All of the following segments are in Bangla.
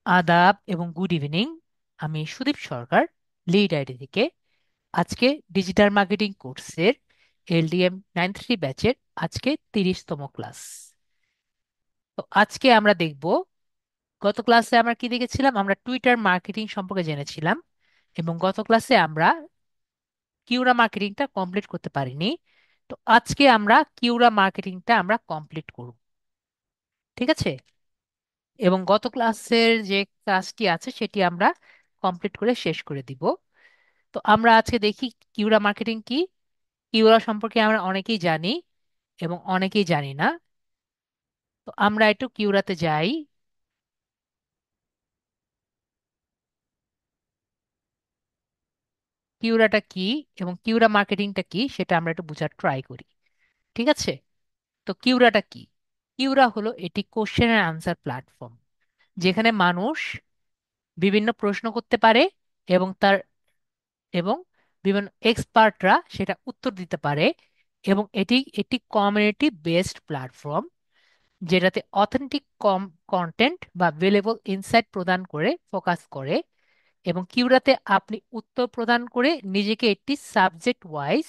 আদাব এবং গুড ইভিনিং। আমি সুদীপ সরকার, লিড আইডি থেকে। আজকে ডিজিটাল মার্কেটিং কোর্সের LDM 93 ব্যাচের আজকে 30তম ক্লাস। তো আজকে আমরা দেখব, গত ক্লাসে আমরা কি দেখেছিলাম, আমরা টুইটার মার্কেটিং সম্পর্কে জেনেছিলাম এবং গত ক্লাসে আমরা কিউরা মার্কেটিংটা কমপ্লিট করতে পারিনি। তো আজকে আমরা কিউরা মার্কেটিংটা আমরা কমপ্লিট করব, ঠিক আছে? এবং গত ক্লাসের যে কাজটি আছে সেটি আমরা কমপ্লিট করে শেষ করে দিব। তো আমরা আজকে দেখি কিউরা মার্কেটিং কি। কিউরা সম্পর্কে আমরা অনেকেই জানি এবং অনেকেই জানি না। তো আমরা একটু কিউরাতে যাই। কিউরাটা কি এবং কিউরা মার্কেটিংটা কি সেটা আমরা একটু বোঝার ট্রাই করি, ঠিক আছে? তো কিউরাটা কি? কিউরা হলো এটি কোশ্চেন অ্যান্ড আনসার প্ল্যাটফর্ম, যেখানে মানুষ বিভিন্ন প্রশ্ন করতে পারে এবং এবং বিভিন্ন এক্সপার্টরা সেটা উত্তর দিতে পারে। এবং এটি একটি কমিউনিটি বেসড প্ল্যাটফর্ম, যেটাতে অথেন্টিক কন্টেন্ট বা ভ্যালুয়েবল ইনসাইট প্রদান করে ফোকাস করে। এবং কিউরাতে আপনি উত্তর প্রদান করে নিজেকে একটি সাবজেক্ট ওয়াইজ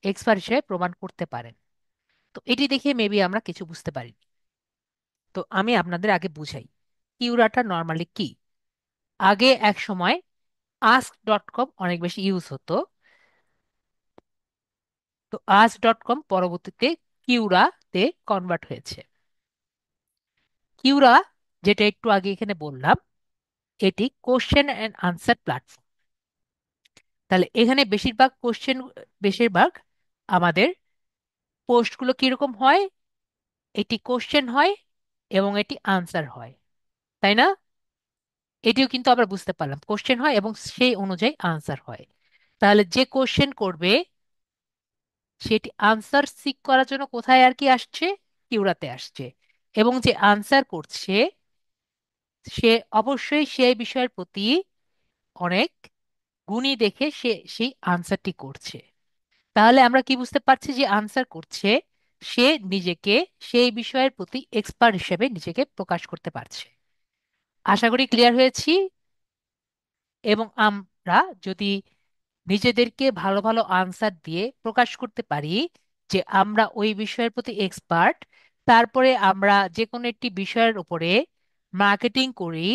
এক্সপার্ট হিসেবে প্রমাণ করতে পারেন। তো এটি দেখে মেবি আমরা কিছু বুঝতে পারি। তো আমি আপনাদের আগে বুঝাই কিউরাটা নর্মালি কি। আগে এক সময় ask.com অনেক বেশি ইউজ হতো। তো ask.com পরবর্তীতে কিউরাতে কনভার্ট হয়েছে। কিউরা, যেটা একটু আগে এখানে বললাম, এটি কোশ্চেন অ্যান্ড আনসার প্ল্যাটফর্ম। তাহলে এখানে বেশিরভাগ আমাদের পোস্টগুলো কিরকম হয়? এটি কোশ্চেন হয় এবং এটি আনসার হয়, তাই না? এটিও কিন্তু আমরা বুঝতে পারলাম, কোশ্চেন হয় এবং সেই অনুযায়ী আনসার হয়। তাহলে যে কোশ্চেন করবে সেটি আনসার সিক করার জন্য কোথায় আর কি আসছে? কিউরাতে আসছে। এবং যে আনসার করছে সে অবশ্যই সেই বিষয়ের প্রতি অনেক গুণী দেখে সে সেই আনসারটি করছে। তাহলে আমরা কি বুঝতে পারছি? যে আনসার করছে সে নিজেকে সেই বিষয়ের প্রতি এক্সপার্ট হিসেবে নিজেকে প্রকাশ করতে পারছে। আশা করি ক্লিয়ার হয়েছি। এবং আমরা যদি নিজেদেরকে ভালো ভালো আনসার দিয়ে প্রকাশ করতে পারি যে আমরা ওই বিষয়ের প্রতি এক্সপার্ট, তারপরে আমরা যে কোনো একটি বিষয়ের উপরে মার্কেটিং করি,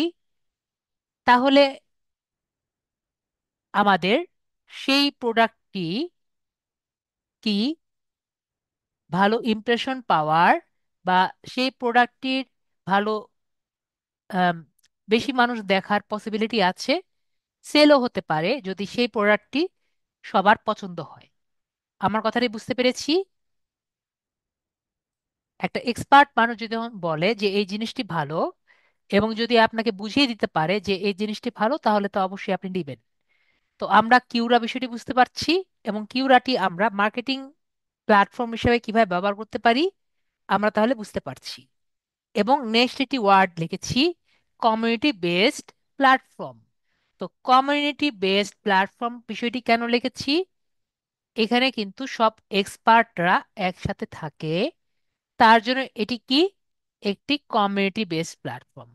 তাহলে আমাদের সেই প্রোডাক্টটি কি ভালো ইমপ্রেশন পাওয়ার বা সেই প্রোডাক্টটির ভালো আম, বেশি মানুষ দেখার পসিবিলিটি আছে, সেলও হতে পারে যদি সেই প্রোডাক্টটি সবার পছন্দ হয়। আমার কথাটি বুঝতে পেরেছি? একটা এক্সপার্ট মানুষ যদি বলে যে এই জিনিসটি ভালো এবং যদি আপনাকে বুঝিয়ে দিতে পারে যে এই জিনিসটি ভালো, তাহলে তো অবশ্যই আপনি নেবেন। তো আমরা কিউরা বিষয়টি বুঝতে পারছি এবং কিউরাটি আমরা মার্কেটিং প্ল্যাটফর্ম হিসেবে কিভাবে ব্যবহার করতে পারি আমরা তাহলে বুঝতে পারছি। এবং নেক্সট একটি ওয়ার্ড লিখেছি, কমিউনিটি বেসড প্ল্যাটফর্ম। তো কমিউনিটি বেসড প্ল্যাটফর্ম বিষয়টি কেন লিখেছি? এখানে কিন্তু সব এক্সপার্টরা একসাথে থাকে, তার জন্য এটি কি একটি কমিউনিটি বেসড প্ল্যাটফর্ম।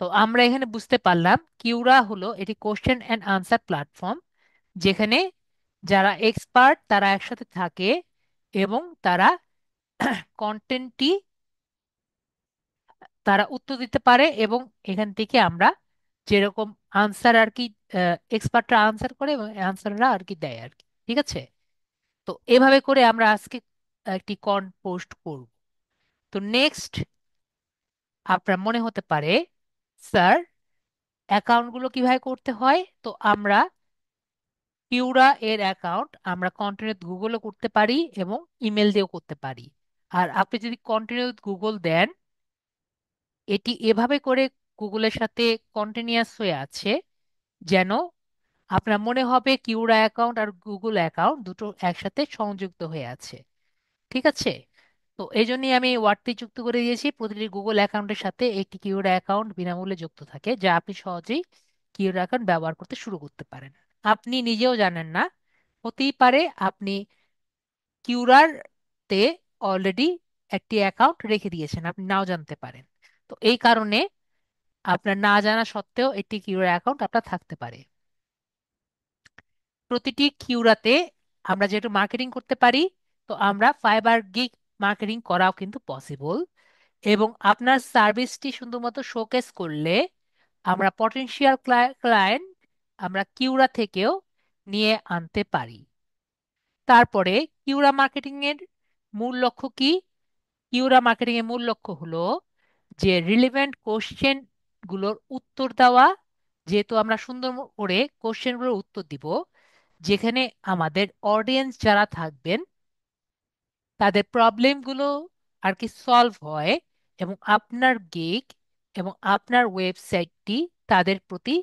তো আমরা এখানে বুঝতে পারলাম কিউরা হলো এটি কোশ্চেন অ্যান্ড আনসার প্ল্যাটফর্ম, যেখানে যারা এক্সপার্ট তারা একসাথে থাকে এবং তারা কন্টেন্টটি তারা উত্তর দিতে পারে। এবং এখান থেকে আমরা যেরকম আনসার আর কি, এক্সপার্টরা আনসার করে এবং আনসাররা আর কি দেয় আর কি, ঠিক আছে? তো এভাবে করে আমরা আজকে একটি পোস্ট করব। তো নেক্সট আপনার মনে হতে পারে, স্যার অ্যাকাউন্টগুলো কিভাবে করতে হয়? তো আমরা কিউরা এর অ্যাকাউন্ট আমরা কন্টিনিউ গুগলও করতে পারি এবং ইমেল দিয়েও করতে পারি। আর আপনি যদি কন্টিনিউ গুগল দেন, এটি এভাবে করে গুগলের সাথে কন্টিনিউয়াস হয়ে আছে যেন আপনার মনে হবে কিউরা অ্যাকাউন্ট আর গুগল অ্যাকাউন্ট দুটো একসাথে সংযুক্ত হয়ে আছে, ঠিক আছে? তো এই জন্যই আমি ওয়ার্ডটি যুক্ত করে দিয়েছি, প্রতিটি গুগল অ্যাকাউন্টের সাথে একটি কিউরা অ্যাকাউন্ট বিনামূল্যে যুক্ত থাকে, যা আপনি সহজেই কিউরা অ্যাকাউন্ট ব্যবহার করতে শুরু করতে পারেন। আপনি নিজেও জানেন না, হতেই পারে আপনি কিউরার তে অলরেডি একটি অ্যাকাউন্ট রেখে দিয়েছেন, আপনি নাও জানতে পারেন। তো এই কারণে আপনার না জানা সত্ত্বেও একটি কিউরা অ্যাকাউন্ট আপনার থাকতে পারে। প্রতিটি কিউরাতে আমরা যেহেতু মার্কেটিং করতে পারি, তো আমরা ফাইবার গিগ মার্কেটিং করাও কিন্তু পসিবল। এবং আপনার সার্ভিসটি শুধুমাত্র শোকেস করলে আমরা পটেনশিয়াল ক্লায়েন্ট আমরা কিউরা থেকেও নিয়ে আনতে পারি। তারপরে কিউরা মার্কেটিং এর মূল লক্ষ্য কি? কিউরা মার্কেটিং এর মূল লক্ষ্য হলো যে রিলেভেন্ট কোশ্চেন গুলোর উত্তর দেওয়া। যেহেতু আমরা সুন্দর করে কোশ্চেন গুলোর উত্তর দিব, যেখানে আমাদের অডিয়েন্স যারা থাকবেন তাদের প্রবলেমগুলো আর কি সলভ হয়, এবং আপনার গিগ এবং আপনার ওয়েবসাইটটি তাদের প্রতি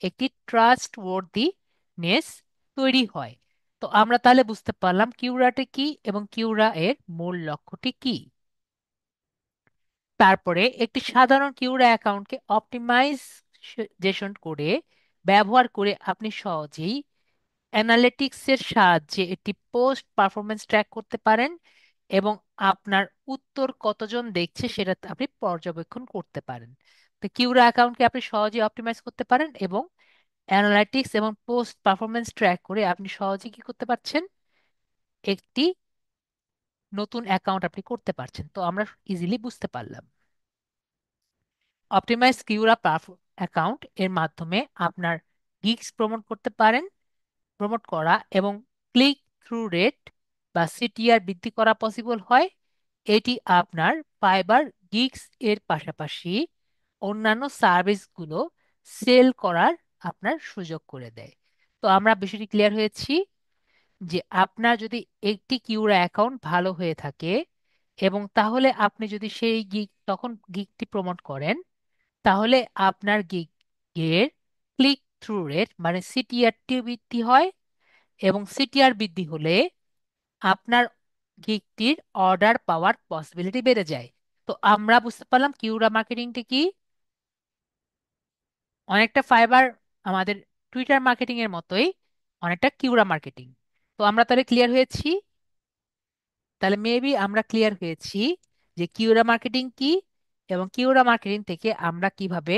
একটি ট্রাস্ট ওয়ার্দিনেস তৈরি হয়। তো আমরা তাহলে বুঝতে পারলাম কিউরাটা কি এবং কিউরা এর মূল লক্ষ্যটি কি। তারপরে একটি সাধারণ কিউরা অ্যাকাউন্টকে অপটিমাইজেশন করে ব্যবহার করে আপনি সহজেই অ্যানালিটিক্সের সাহায্যে একটি পোস্ট পারফরমেন্স ট্র্যাক করতে পারেন, এবং আপনার উত্তর কতজন দেখছে সেটা আপনি পর্যবেক্ষণ করতে পারেন। তো কিউরা অ্যাকাউন্টকে আপনি সহজেই অপটিমাইজ করতে পারেন, এবং অ্যানালাইটিক্স এবং পোস্ট পারফরমেন্স ট্র্যাক করে আপনি সহজেই কি করতে পারছেন, একটি নতুন অ্যাকাউন্ট আপনি করতে পারছেন। তো আমরা ইজিলি বুঝতে পারলাম অপটিমাইজ কিউরা অ্যাকাউন্ট এর মাধ্যমে আপনার গিগস প্রমোট করতে পারেন, প্রমোট করা এবং ক্লিক থ্রু রেট বা সিটিআর বৃদ্ধি করা পসিবল হয়। এটি আপনার ফাইবার গিগস এর পাশাপাশি অন্যান্য সার্ভিসগুলো সেল করার আপনার সুযোগ করে দেয়। তো আমরা বিষয়টি ক্লিয়ার হয়েছি যে আপনার যদি একটি কিউরা অ্যাকাউন্ট ভালো হয়ে থাকে, এবং তাহলে আপনি যদি সেই গিগ তখন গিগটি প্রমোট করেন, তাহলে আপনার গিগের ক্লিক থ্রু রেট মানে সিটিআরটি বৃদ্ধি হয়, এবং সিটিআর বৃদ্ধি হলে আপনার গিগটির অর্ডার পাওয়ার পসিবিলিটি বেড়ে যায়। তো আমরা বুঝতে পারলাম কিউরা মার্কেটিংটা কি, অনেকটা ফাইবার আমাদের টুইটার মার্কেটিং এর মতোই অনেকটা কিউরা মার্কেটিং। তো আমরা তাহলে ক্লিয়ার হয়েছি, তাহলে মেবি আমরা ক্লিয়ার হয়েছি যে কিউরা মার্কেটিং কি, এবং কিউরা মার্কেটিং থেকে আমরা কিভাবে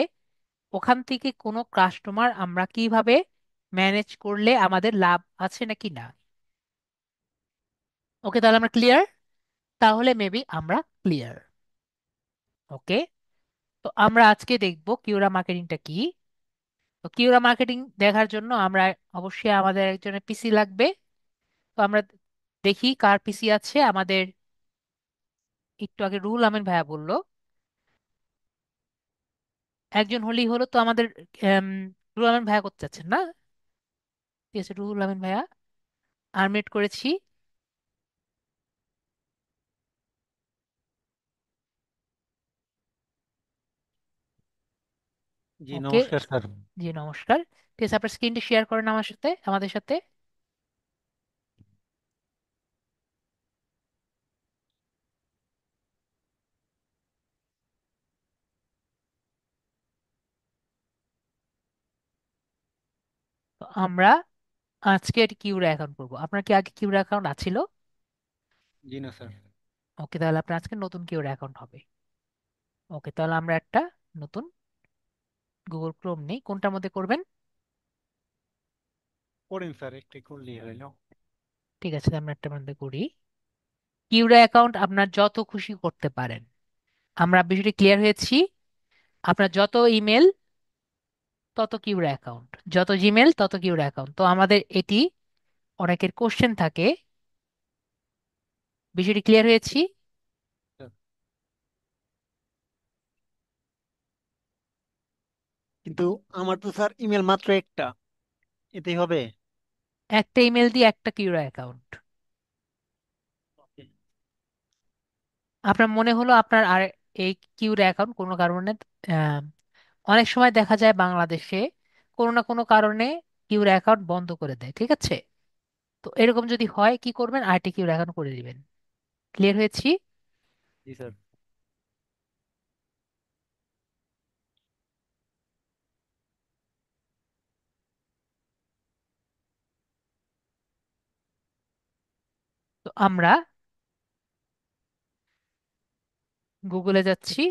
ওখান থেকে কোনো কাস্টমার আমরা কিভাবে ম্যানেজ করলে আমাদের লাভ আছে নাকি না। ওকে, তাহলে আমরা ক্লিয়ার, তাহলে মেবি আমরা ক্লিয়ার। ওকে, তো আমরা আজকে দেখব কিউরা মার্কেটিংটা কি। তো কিউরা মার্কেটিং দেখার জন্য আমরা অবশ্যই আমাদের একজনের পিসি লাগবে। তো আমরা দেখি কার পিসি আছে আমাদের। একটু আগে রুহুল আমিন ভাইয়া বললো একজন হলেই হলো, তো আমাদের আম, রুহুল আমিন ভাইয়া করতে চাচ্ছেন না? ঠিক আছে, রুহুল আমিন ভাইয়া আনমিউট করেছি। জি ওকে, নমস্কার স্যার। জি নমস্কার। ঠিক আছে, আপনার স্ক্রিনটি শেয়ার করেন আমার সাথে, আমাদের সাথে। তো আমরা আজকে একটা কিউরা অ্যাকাউন্ট করবো। আপনার কি আগে কিউরা অ্যাকাউন্ট আছিল? জি না স্যার। ওকে, তাহলে আপনার আজকে নতুন কিউরা অ্যাকাউন্ট হবে। ওকে, তাহলে আমরা একটা নতুন গুগল ক্রোম নেই, কোনটার মধ্যে করবেন? করেন স্যার, একটু করলেই হইল। ঠিক আছে, আমরা একটা মধ্যে করি। কিউরা অ্যাকাউন্ট আপনার যত খুশি করতে পারেন। আমরা বিষয়টি ক্লিয়ার হয়েছি, আপনার যত ইমেল তত কিউরা অ্যাকাউন্ট, যত জিমেল তত কিউরা অ্যাকাউন্ট। তো আমাদের এটি অনেকের কোশ্চেন থাকে, বিষয়টি ক্লিয়ার হয়েছি। স্যার, কিন্তু আমার তো স্যার ইমেল মাত্র একটা, এতেই হবে? একটা ইমেল দিয়ে একটা কিউরা অ্যাকাউন্ট। ওকে। আপনার মনে হলো আপনার আর এই কিউরা অ্যাকাউন্ট কোনো কারণে আহ, অনেক সময় দেখা যায় বাংলাদেশে কোনো না কোনো কারণে কিউরা অ্যাকাউন্ট বন্ধ করে দেয়, ঠিক আছে? তো এরকম যদি হয় কি করবেন, আরটি কিউরা অ্যাকাউন্ট করে দিবেন। ক্লিয়ার হয়েছি? জি স্যার। তো আমরা গুগলে যাচ্ছি,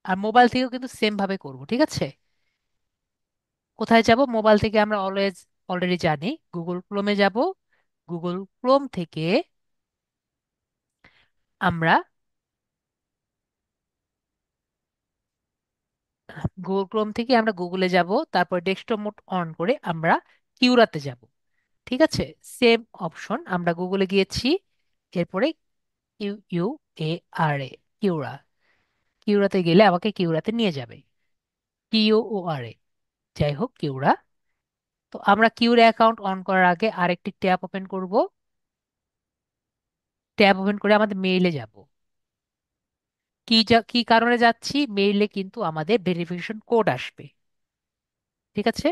আর মোবাইল থেকেও কিন্তু সেম ভাবে করব, ঠিক আছে? কোথায় যাব? মোবাইল থেকে আমরা অলরেডি জানি, গুগল ক্রোমে যাব। গুগল ক্রোম থেকে আমরা গুগলে যাব, তারপর ডেস্কটপ মোড অন করে আমরা কিউরাতে যাব। ঠিক আছে, সেম অপশন, আমরা গুগলে গিয়েছি, এরপরে ইউ ইউ এ আর এ, কিউরা। কিউরাতে গেলে আমাকে কিউরাতে নিয়ে যাবে, কিউ ও আর এ, যাই হোক কিউরা। তো আমরা কিউরা অ্যাকাউন্ট অন করার আগে আরেকটি ট্যাব ওপেন করব। ট্যাব ওপেন করে আমাদের মেইলে যাব। কি কারণে যাচ্ছি? মেইলে কিন্তু আমাদের ভেরিফিকেশন কোড আসবে। ঠিক আছে,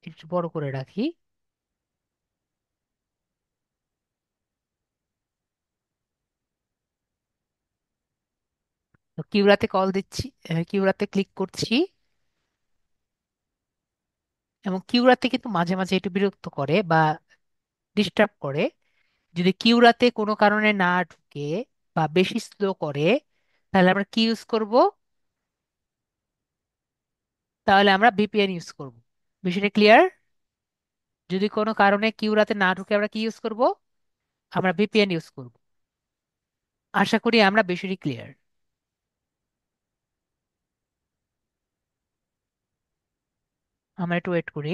একটু বড় করে রাখি। তো কিউরাতে কল দিচ্ছি, কিউরাতে ক্লিক করছি। এবং কিউরাতে কিন্তু মাঝে মাঝে একটু বিরক্ত করে বা ডিস্টার্ব করে। যদি কিউরাতে কোনো কারণে না ঢুকে বা বেশি স্লো করে, তাহলে আমরা কি ইউজ করব? তাহলে আমরা ভিপিএন ইউজ করব। বিষয়টা ক্লিয়ার? যদি কোনো কারণে কিউরাতে না ঢুকে আমরা কি ইউজ করব? আমরা ভিপিএন ইউজ করব। আশা করি আমরা বিষয়টি ক্লিয়ার। আমরা একটু ওয়েট করি।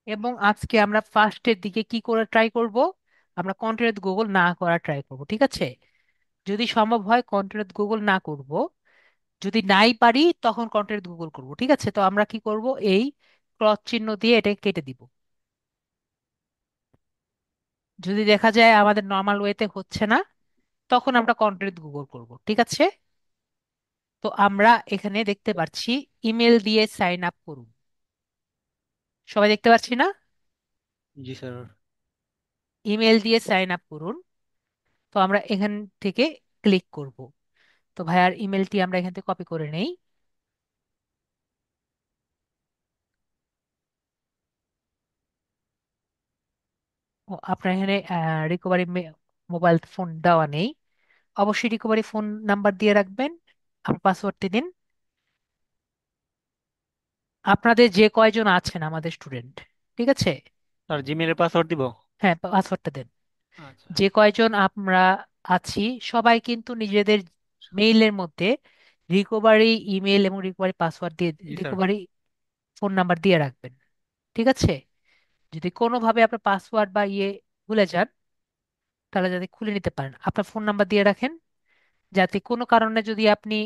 এবং আজকে আমরা ফার্স্টের দিকে কি করে ট্রাই করব? আমরা কন্টিনিউ গুগল না করা ট্রাই করব, ঠিক আছে? যদি সম্ভব হয় কন্টিনিউ গুগল না করব, যদি নাই পারি তখন কন্টিনিউ গুগল করব, ঠিক আছে? তো আমরা কি করব, এই ক্রস চিহ্ন দিয়ে এটাকে কেটে দিব। যদি দেখা যায় আমাদের নর্মাল ওয়েতে হচ্ছে না, তখন আমরা কন্টিনিউ গুগল করব, ঠিক আছে? তো আমরা এখানে দেখতে পাচ্ছি ইমেল দিয়ে সাইন আপ করুন। সবাই দেখতে পাচ্ছি না? জি স্যার। ইমেল দিয়ে সাইন আপ করুন। তো আমরা এখান থেকে ক্লিক করব। তো ভাইয়ার ইমেলটি আমরা এখান থেকে কপি করে নেই। ও, আপনার এখানে রিকভারি মোবাইল ফোন দেওয়া নেই। অবশ্যই রিকভারি ফোন নাম্বার দিয়ে রাখবেন। আপনার পাসওয়ার্ডটি দিন। আপনাদের যে কয়জন আছেন আমাদের স্টুডেন্ট, ঠিক আছে? স্যার জিমেলের পাসওয়ার্ড দিব? হ্যাঁ, পাসওয়ার্ডটা দেন। আচ্ছা। যে কয়জন আমরা আছি, সবাই কিন্তু নিজেদের মেইলের মধ্যে রিকভারি ইমেল এবং রিকভারি পাসওয়ার্ড দিয়ে, জি স্যার। রিকভারি ফোন নাম্বার দিয়ে রাখবেন, ঠিক আছে? যদি কোনোভাবে আপনার পাসওয়ার্ড বা ভুলে যান, তাহলে যাতে খুলে নিতে পারেন, আপনার ফোন নাম্বার দিয়ে রাখেন। যাতে কোনো কারণে যদি আপনি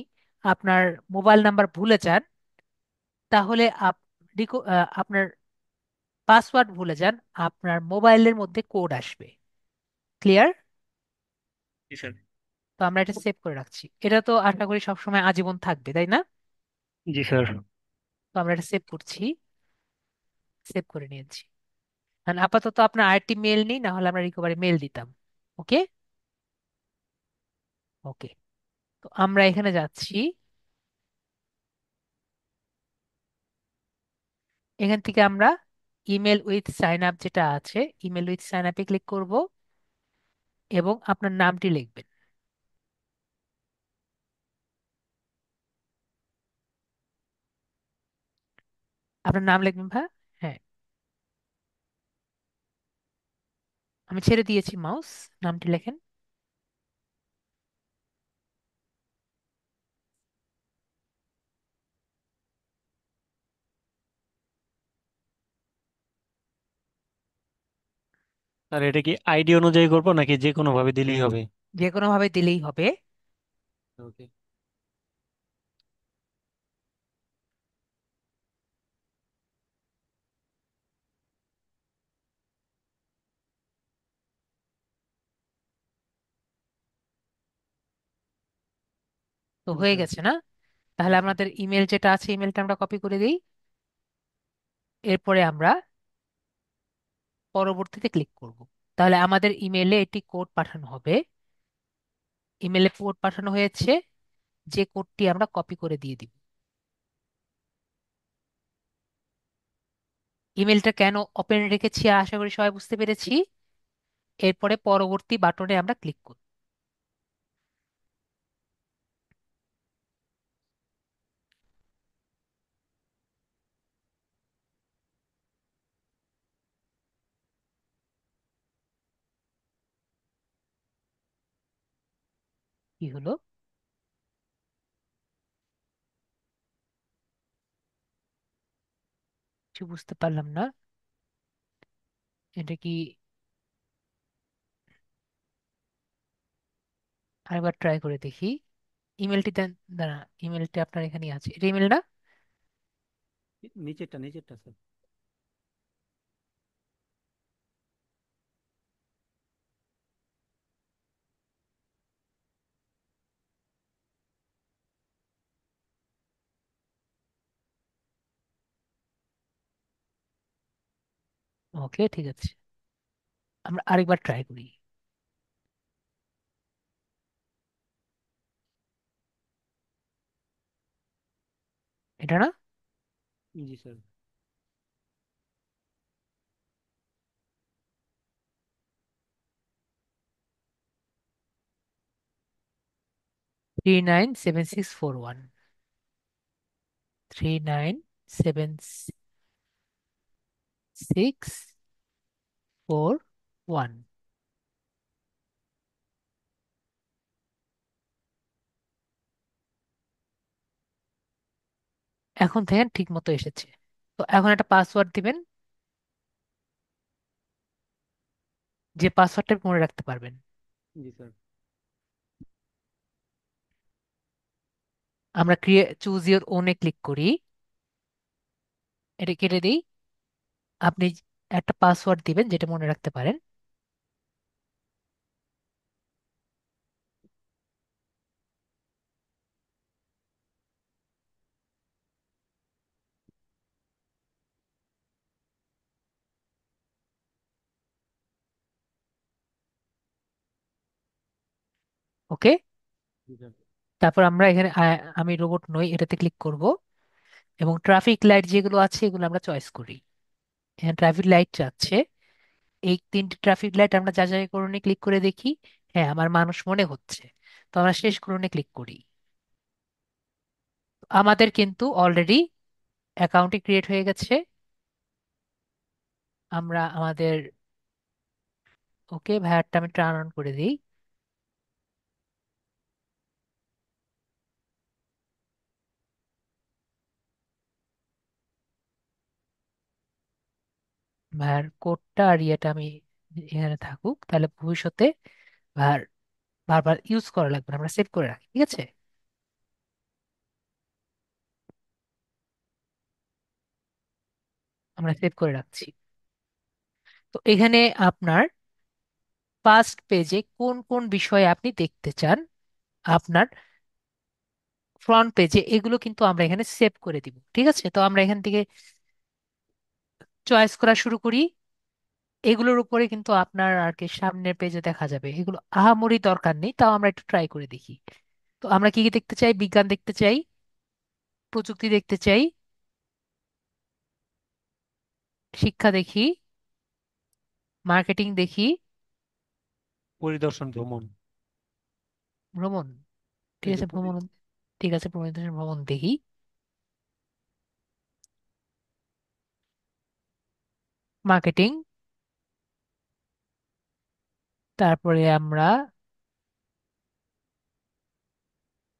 আপনার মোবাইল নাম্বার ভুলে যান, তাহলে আপনার পাসওয়ার্ড ভুলে যান, আপনার মোবাইলের মধ্যে কোড আসবে। ক্লিয়ার? জি স্যার। তো আমরা এটা সেভ করে রাখছি। এটা তো আশা করি সবসময় আজীবন থাকবে, তাই না? জি স্যার। তো আমরা এটা সেভ করছি, সেভ করে নিয়েছি। কারণ আপাতত আপনার আরেকটি মেল নেই, না হলে আমরা রিকভারি মেল দিতাম। ওকে, ওকে। তো আমরা এখানে যাচ্ছি। এখান থেকে আমরা ইমেল উইথ সাইন আপ যেটা আছে, ইমেল উইথ সাইন আপে ক্লিক করব এবং আপনার নামটি লিখবেন। আপনার নাম লিখবেন, ভাই। হ্যাঁ, আমি ছেড়ে দিয়েছি মাউস। নামটি লেখেন। স্যার এটা কি আইডি অনুযায়ী করবো নাকি যে কোনো ভাবে দিলেই হবে? যে কোনো ভাবে দিলেই হবে। ওকে। তো জি হয়ে স্যার। গেছে না? তাহলে জি স্যার। আমাদের ইমেল যেটা আছে, ইমেলটা আমরা কপি করে দিই। এরপরে আমরা পরবর্তীতে ক্লিক করব। তাহলে আমাদের ইমেলে একটি কোড পাঠানো হবে। ইমেলে কোড পাঠানো হয়েছে, যে কোডটি আমরা কপি করে দিয়ে দিব। ইমেলটা কেন ওপেন রেখেছি আশা করি সবাই বুঝতে পেরেছি। এরপরে পরবর্তী বাটনে আমরা ক্লিক করব। কি হলো? কিছু বুঝতে পারলাম না। এটা কি? আরেকবার ট্রাই করে দেখি। ইমেলটি দেন। দাঁড়া, ইমেলটি আপনার এখানেই আছে, এটা ইমেল না? নিচেরটা নিচেরটা স্যার। ওকে, ঠিক আছে। আমরা আরেকবার ট্রাই করি। এটা না? জি স্যার। 397641। 397641। এখন থেকে ঠিক মতো এসেছে। তো এখন একটা পাসওয়ার্ড দিবেন, যে পাসওয়ার্ডটা মনে রাখতে পারবেন। জি স্যার। আমরা create choose your one click করি। এটা কেটে দিই। আপনি একটা পাসওয়ার্ড দিবেন যেটা মনে রাখতে পারেন। ওকে। জি স্যার। তারপর আমরা এখানে আমি রোবট নই এটাতে ক্লিক করব, এবং ট্রাফিক লাইট যেগুলো আছে এগুলো আমরা চয়েস করি। এখানে ট্রাফিক লাইট আছে। এই তিনটি ট্রাফিক লাইট আমরা যাচাইকরণে ক্লিক করে দেখি। হ্যাঁ, আমার মানুষ মনে হচ্ছে। তো আমরা শেষ করণে ক্লিক করি। আমাদের কিন্তু অলরেডি অ্যাকাউন্টটি ক্রিয়েট হয়ে গেছে। আমরা আমাদের, ওকে ভায়ারটা আমি টার্ন অন করে দিই। ভায়ার কোডটা আর ইয়েটা আমি এখানে থাকুক, তাহলে ভবিষ্যতে ভায়ার বারবার ইউজ করা লাগবে না, আমরা সেভ করে রাখি, ঠিক আছে? আমরা সেভ করে রাখছি। তো এখানে আপনার ফার্স্ট পেজে কোন কোন বিষয়ে আপনি দেখতে চান, আপনার ফ্রন্ট পেজে, এগুলো কিন্তু আমরা এখানে সেভ করে দিব, ঠিক আছে? তো আমরা এখান থেকে চয়েস করা শুরু করি। এগুলোর উপরে কিন্তু আপনার আর কি সামনের পেজে দেখা যাবে, এগুলো আহামরি দরকার নেই, তাও আমরা একটু ট্রাই করে দেখি। তো আমরা কি কি দেখতে চাই? বিজ্ঞান দেখতে চাই, প্রযুক্তি দেখতে চাই, শিক্ষা দেখি, মার্কেটিং দেখি, পরিদর্শন ভ্রমণ। ভ্রমণ। ঠিক এই যে আছে, ভ্রমণ। ঠিক আছে, ভ্রমণ ভ্রমণ দেখি, মার্কেটিং। তারপরে আমরা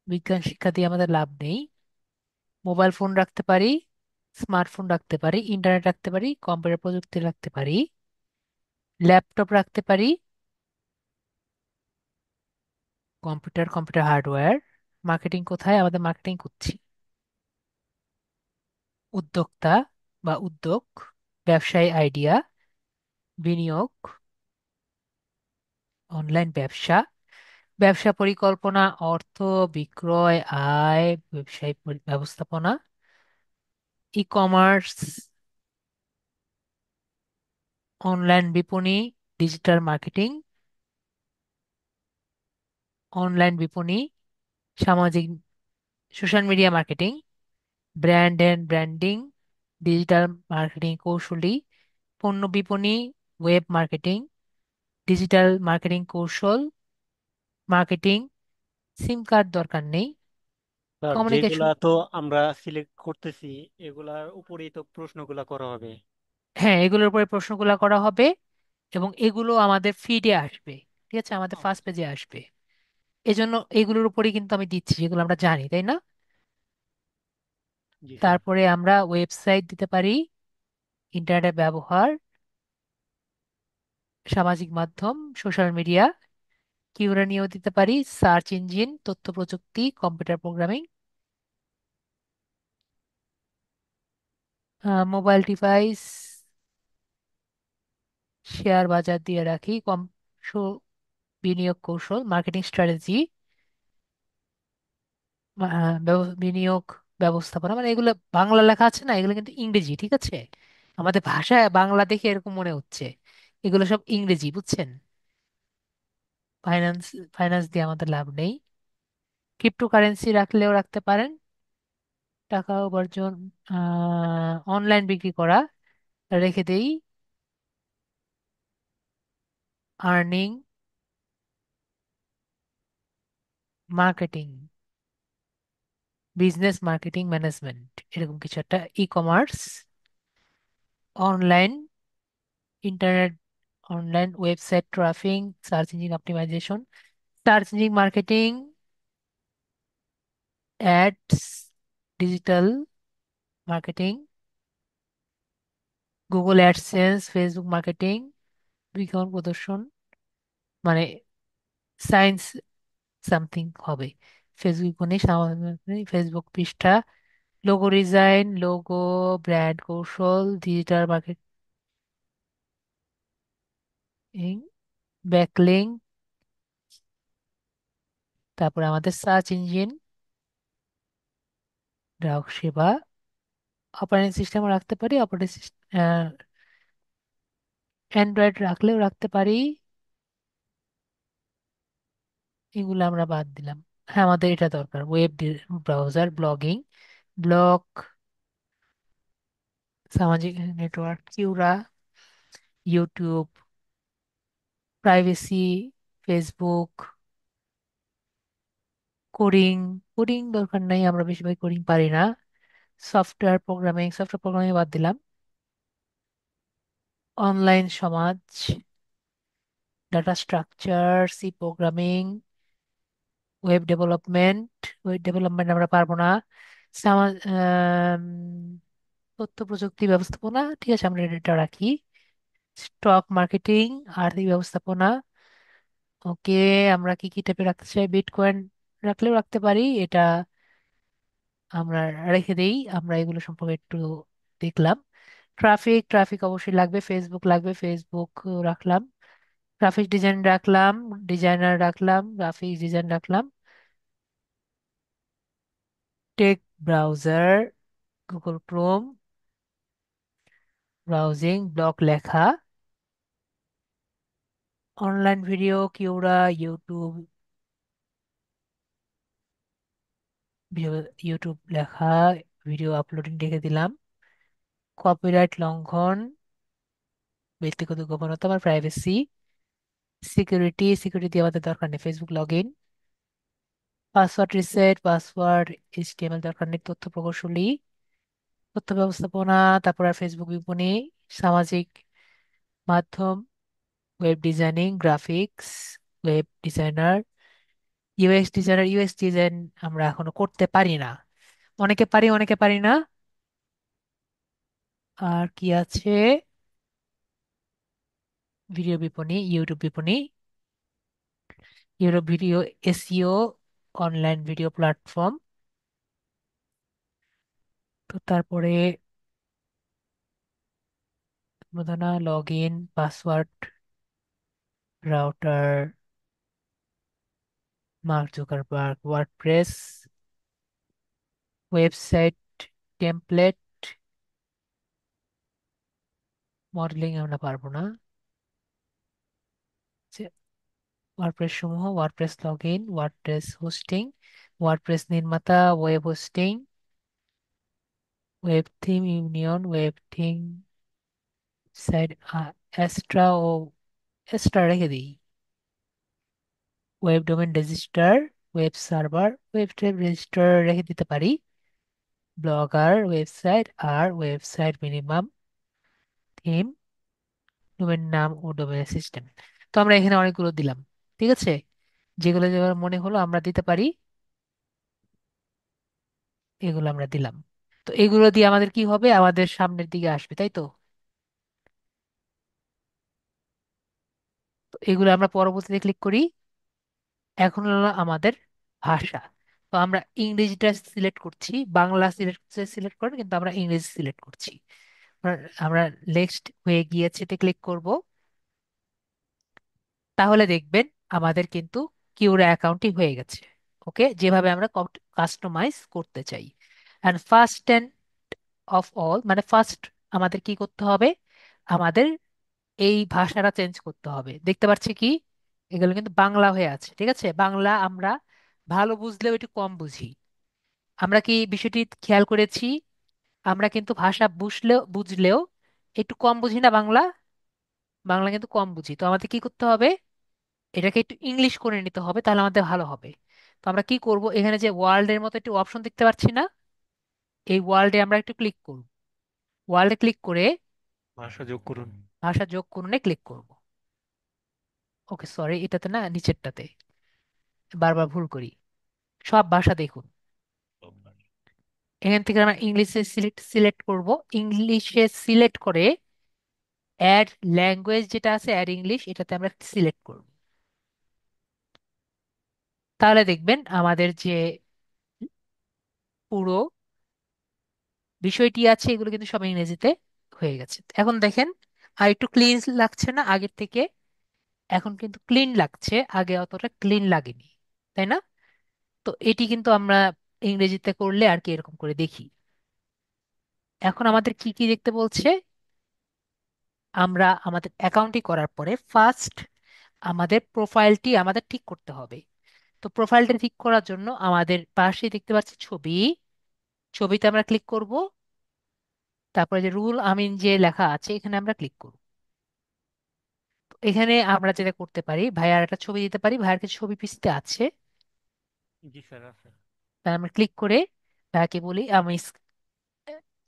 বিজ্ঞান শিক্ষা দিয়ে আমাদের লাভ নেই। মোবাইল ফোন রাখতে পারি, স্মার্টফোন রাখতে পারি, ইন্টারনেট রাখতে পারি, কম্পিউটার প্রযুক্তি রাখতে পারি, ল্যাপটপ রাখতে পারি, কম্পিউটার হার্ডওয়্যার। মার্কেটিং কোথায়? আমাদের মার্কেটিং করছি। উদ্যোক্তা বা উদ্যোগ, ব্যবসায়ী আইডিয়া, বিনিয়োগ, অনলাইন ব্যবসা, ব্যবসা পরিকল্পনা, অর্থ, বিক্রয়, আয়, ব্যবসায়িক ব্যবস্থাপনা, ই কমার্স, অনলাইন বিপণি, ডিজিটাল মার্কেটিং, অনলাইন বিপণি, সামাজিক social media marketing, brand and branding, digital marketing কৌশলী, পণ্য বিপণী, ওয়েব মার্কেটিং, ডিজিটাল মার্কেটিং কৌশল, মার্কেটিং, সিম কার্ড দরকার নেই, স্যার যেগুলা কমিউনিকেশন। তো আমরা সিলেক্ট করতেছি এগুলার উপরেই তো প্রশ্নগুলা করা হবে। হ্যাঁ, এগুলোর উপরে প্রশ্নগুলো করা হবে এবং এগুলো আমাদের ফিডে আসবে, ঠিক আছে, আমাদের ফার্স্ট আচ্ছা। পেজে আসবে। এজন্য এগুলোর উপরেই কিন্তু আমি দিচ্ছি যেগুলো আমরা জানি, তাই না? জি স্যার। তারপরে আমরা ওয়েবসাইট দিতে পারি, ইন্টারনেট ব্যবহার, সামাজিক মাধ্যম, সোশ্যাল মিডিয়া, কিউরা নিয়েও দিতে পারি, সার্চ ইঞ্জিন, তথ্য প্রযুক্তি, computer programming, mobile device, share বাজার দিয়ে রাখি, কম বিনিয়োগ কৌশল, মার্কেটিং স্ট্র্যাটেজি, বিনিয়োগ ব্যবস্থাপনা। মানে এগুলো বাংলা লেখা আছে না, এগুলো কিন্তু ইংরেজি, ঠিক আছে? আমাদের ভাষায় বাংলা দেখে এরকম মনে হচ্ছে, এগুলো সব ইংরেজি, বুঝছেন? ফাইন্যান্স, ফাইন্যান্স দিয়ে আমাদের লাভ নেই। ক্রিপ্টোকারেন্সি রাখলেও রাখতে পারেন, টাকা উপার্জন, অনলাইন বিক্রি করা রেখে দেই, earning, marketing, business marketing management, এরকম কিছু একটা, e commerce, online, internet, online website traffic, search engine optimization, search engine marketing, ads, digital marketing, Google AdSense, Facebook marketing, বিজ্ঞাপন প্রদর্শন, মানে সায়েন্স সামথিং হবে, ফেসবুক বিপণী, সামাজিক ফেসবুক পৃষ্ঠা, লোগো ডিজাইন, লোগো, ব্র্যান্ড কৌশল, ডিজিটাল মার্কেটিং, ব্যাকলিং, তারপরে আমাদের সার্চ ইঞ্জিন, গ্রাহক সেবা, অপারেটিং সিস্টেম রাখতে পারি, অপারেটিং সিস্টেম অ্যান্ড্রয়েড রাখলেও রাখতে পারি। এগুলো আমরা বাদ দিলাম। হ্যাঁ, আমাদের এটা দরকার, ওয়েব ব্রাউজার, ব্লগিং, ব্লগ, সামাজিক network, Quora, YouTube, privacy, Facebook, coding, coding দরকার নাই, আমরা বেশিরভাগ কোডিং পারি না। সফটওয়্যার প্রোগ্রামিং, সফটওয়্যার প্রোগ্রামিং বাদ দিলাম। অনলাইন সমাজ, data structure, C programming, web development, web development আমরা পারবো না। তথ্য প্রযুক্তি ব্যবস্থাপনা, ঠিক আছে, আমরা এটা রাখি। স্টক মার্কেটিং, আর্থিক ব্যবস্থাপনা, ওকে। আমরা কি কি টাইপে রাখতে চাই, বিটকয়েন রাখলেও রাখতে পারি, এটা আমরা রেখে দেই। আমরা এগুলো সম্পর্কে একটু দেখলাম। ট্রাফিক, ট্রাফিক অবশ্যই লাগবে, ফেসবুক লাগবে, ফেসবুক রাখলাম। গ্রাফিক ডিজাইন রাখলাম, ডিজাইনার রাখলাম, গ্রাফিক ডিজাইন রাখলাম। Tech browser, Google Chrome, browsing, blog লেখা, online video, Quora, YouTube, YouTube লেখা, ভিডিও আপলোডিং রেখে দিলাম। কপিরাইট লঙ্ঘন, ব্যক্তিগত গোপনতা বা প্রাইভেসি, সিকিউরিটি, সিকিউরিটি আমাদের দরকার নেই, Facebook log in, password reset, password, HTML দরকার নেই, তথ্য প্রকৌশলী, তথ্য ব্যবস্থাপনা, তারপর আর ফেসবুক বিপণী, সামাজিক মাধ্যম, web designing, graphics, web designer, UX designer. UX design আমরা এখনো করতে পারি না, অনেকে পারি অনেকে পারি না। আর কি আছে, ভিডিও বিপণী, ইউটিউব বিপণী, YouTube video, SEO, online video platform. তো তারপরে log in, password, router, Mark Zuckerberg, WordPress, website template, modelling আমরা পারবো না। ওয়ার্ডপ্রেস সমূহ, WordPress log in, WordPress hosting, WordPress নির্মাতা, web hosting, web theme union, web theme side, extra ও এক্সট্রা রেখে দিই। Web domain register, web server, web type register রেখে দিতে পারি। ব্লগার, ওয়েবসাইট আর ওয়েবসাইট মিনিমাম থিম, ডোমেন নাম ও ডোমেন সিস্টেম। তো আমরা এখানে অনেকগুলো দিলাম, ঠিক আছে। যেগুলো যেগুলো মনে হলো আমরা দিতে পারি, এগুলো আমরা দিলাম। তো এগুলো দিয়ে আমাদের কি হবে, আমাদের সামনের দিকে আসবে, তাই তো। তো এগুলো আমরা পরবর্তীতে ক্লিক করি। এখন হলো আমাদের ভাষা। তো আমরা ইংরেজিটা সিলেক্ট করছি, বাংলা সিলেক্ট সিলেক্ট করেন, কিন্তু আমরা ইংরেজি সিলেক্ট করছি। আমরা নেক্সট হয়ে গিয়েছে ক্লিক করব। তাহলে দেখবেন আমাদের কিন্তু কিউরা অ্যাকাউন্টই হয়ে গেছে। ওকে, যেভাবে আমরা কাস্টমাইজ করতে চাই। And first and of all, মানে ফার্স্ট আমাদের কি করতে হবে, আমাদের এই ভাষাটা চেঞ্জ করতে হবে। দেখতে পাচ্ছি কি, এগুলো কিন্তু বাংলা হয়ে আছে, ঠিক আছে। বাংলা আমরা ভালো বুঝলেও একটু কম বুঝি। আমরা কি বিষয়টি খেয়াল করেছি, আমরা কিন্তু ভাষা বুঝলেও বুঝলেও একটু কম বুঝি না বাংলা। বাংলা কিন্তু কম বুঝি, তো আমাদের কি করতে হবে, এটাকে একটু ইংলিশ করে নিতে হবে, তাহলে আমাদের ভালো হবে। তো আমরা কি করব, এখানে যে ওয়ার্ল্ডের মতো একটু অপশন দেখতে পাচ্ছি না, এই ওয়ার্ল্ডে আমরা একটু ক্লিক করব। ওয়ার্ল্ডে ক্লিক করে ভাষা যোগ করুন। ভাষা যোগ করুনে ক্লিক করব। ওকে, সরি, এটাতে না, নিচেরটাতে বারবার ভুল করি। সব ভাষা দেখুন। এখান থেকে আমরা ইংলিশে সিলেক্ট সিলেক্ট করব। ইংলিশে সিলেক্ট করে অ্যাড ল্যাঙ্গুয়েজ যেটা আছে, অ্যাড ইংলিশ, এটাতে আমরা সিলেক্ট করব। তাহলে দেখবেন আমাদের যে পুরো বিষয়টি আছে এগুলো কিন্তু সব ইংরেজিতে হয়ে গেছে। এখন দেখেন, আর একটু ক্লিন লাগছে না আগের থেকে? এখন কিন্তু ক্লিন লাগছে, আগে অতটা ক্লিন লাগেনি, তাই না? তো এটি কিন্তু আমরা ইংরেজিতে করলে আর কি এরকম করে দেখি। এখন আমাদের কি কি দেখতে বলছে, আমরা আমাদের অ্যাকাউন্টটি করার পরে ফার্স্ট আমাদের প্রোফাইলটি আমাদের ঠিক করতে হবে। তো প্রোফাইলটা ঠিক করার জন্য আমাদের পাশে দেখতে পাচ্ছি ছবি, ছবিতে আমরা ক্লিক করব। তারপরে যে রুল আমিন যে লেখা আছে এখানে আমরা ক্লিক করব। এখানে আমরা যেটা করতে পারি, ভাইয়ার একটা ছবি দিতে পারি, ভাইয়ার কিছু ছবি পিছতে আছে। জি স্যার, আছে। তাই আমরা ক্লিক করে ভাইয়াকে বলি আমি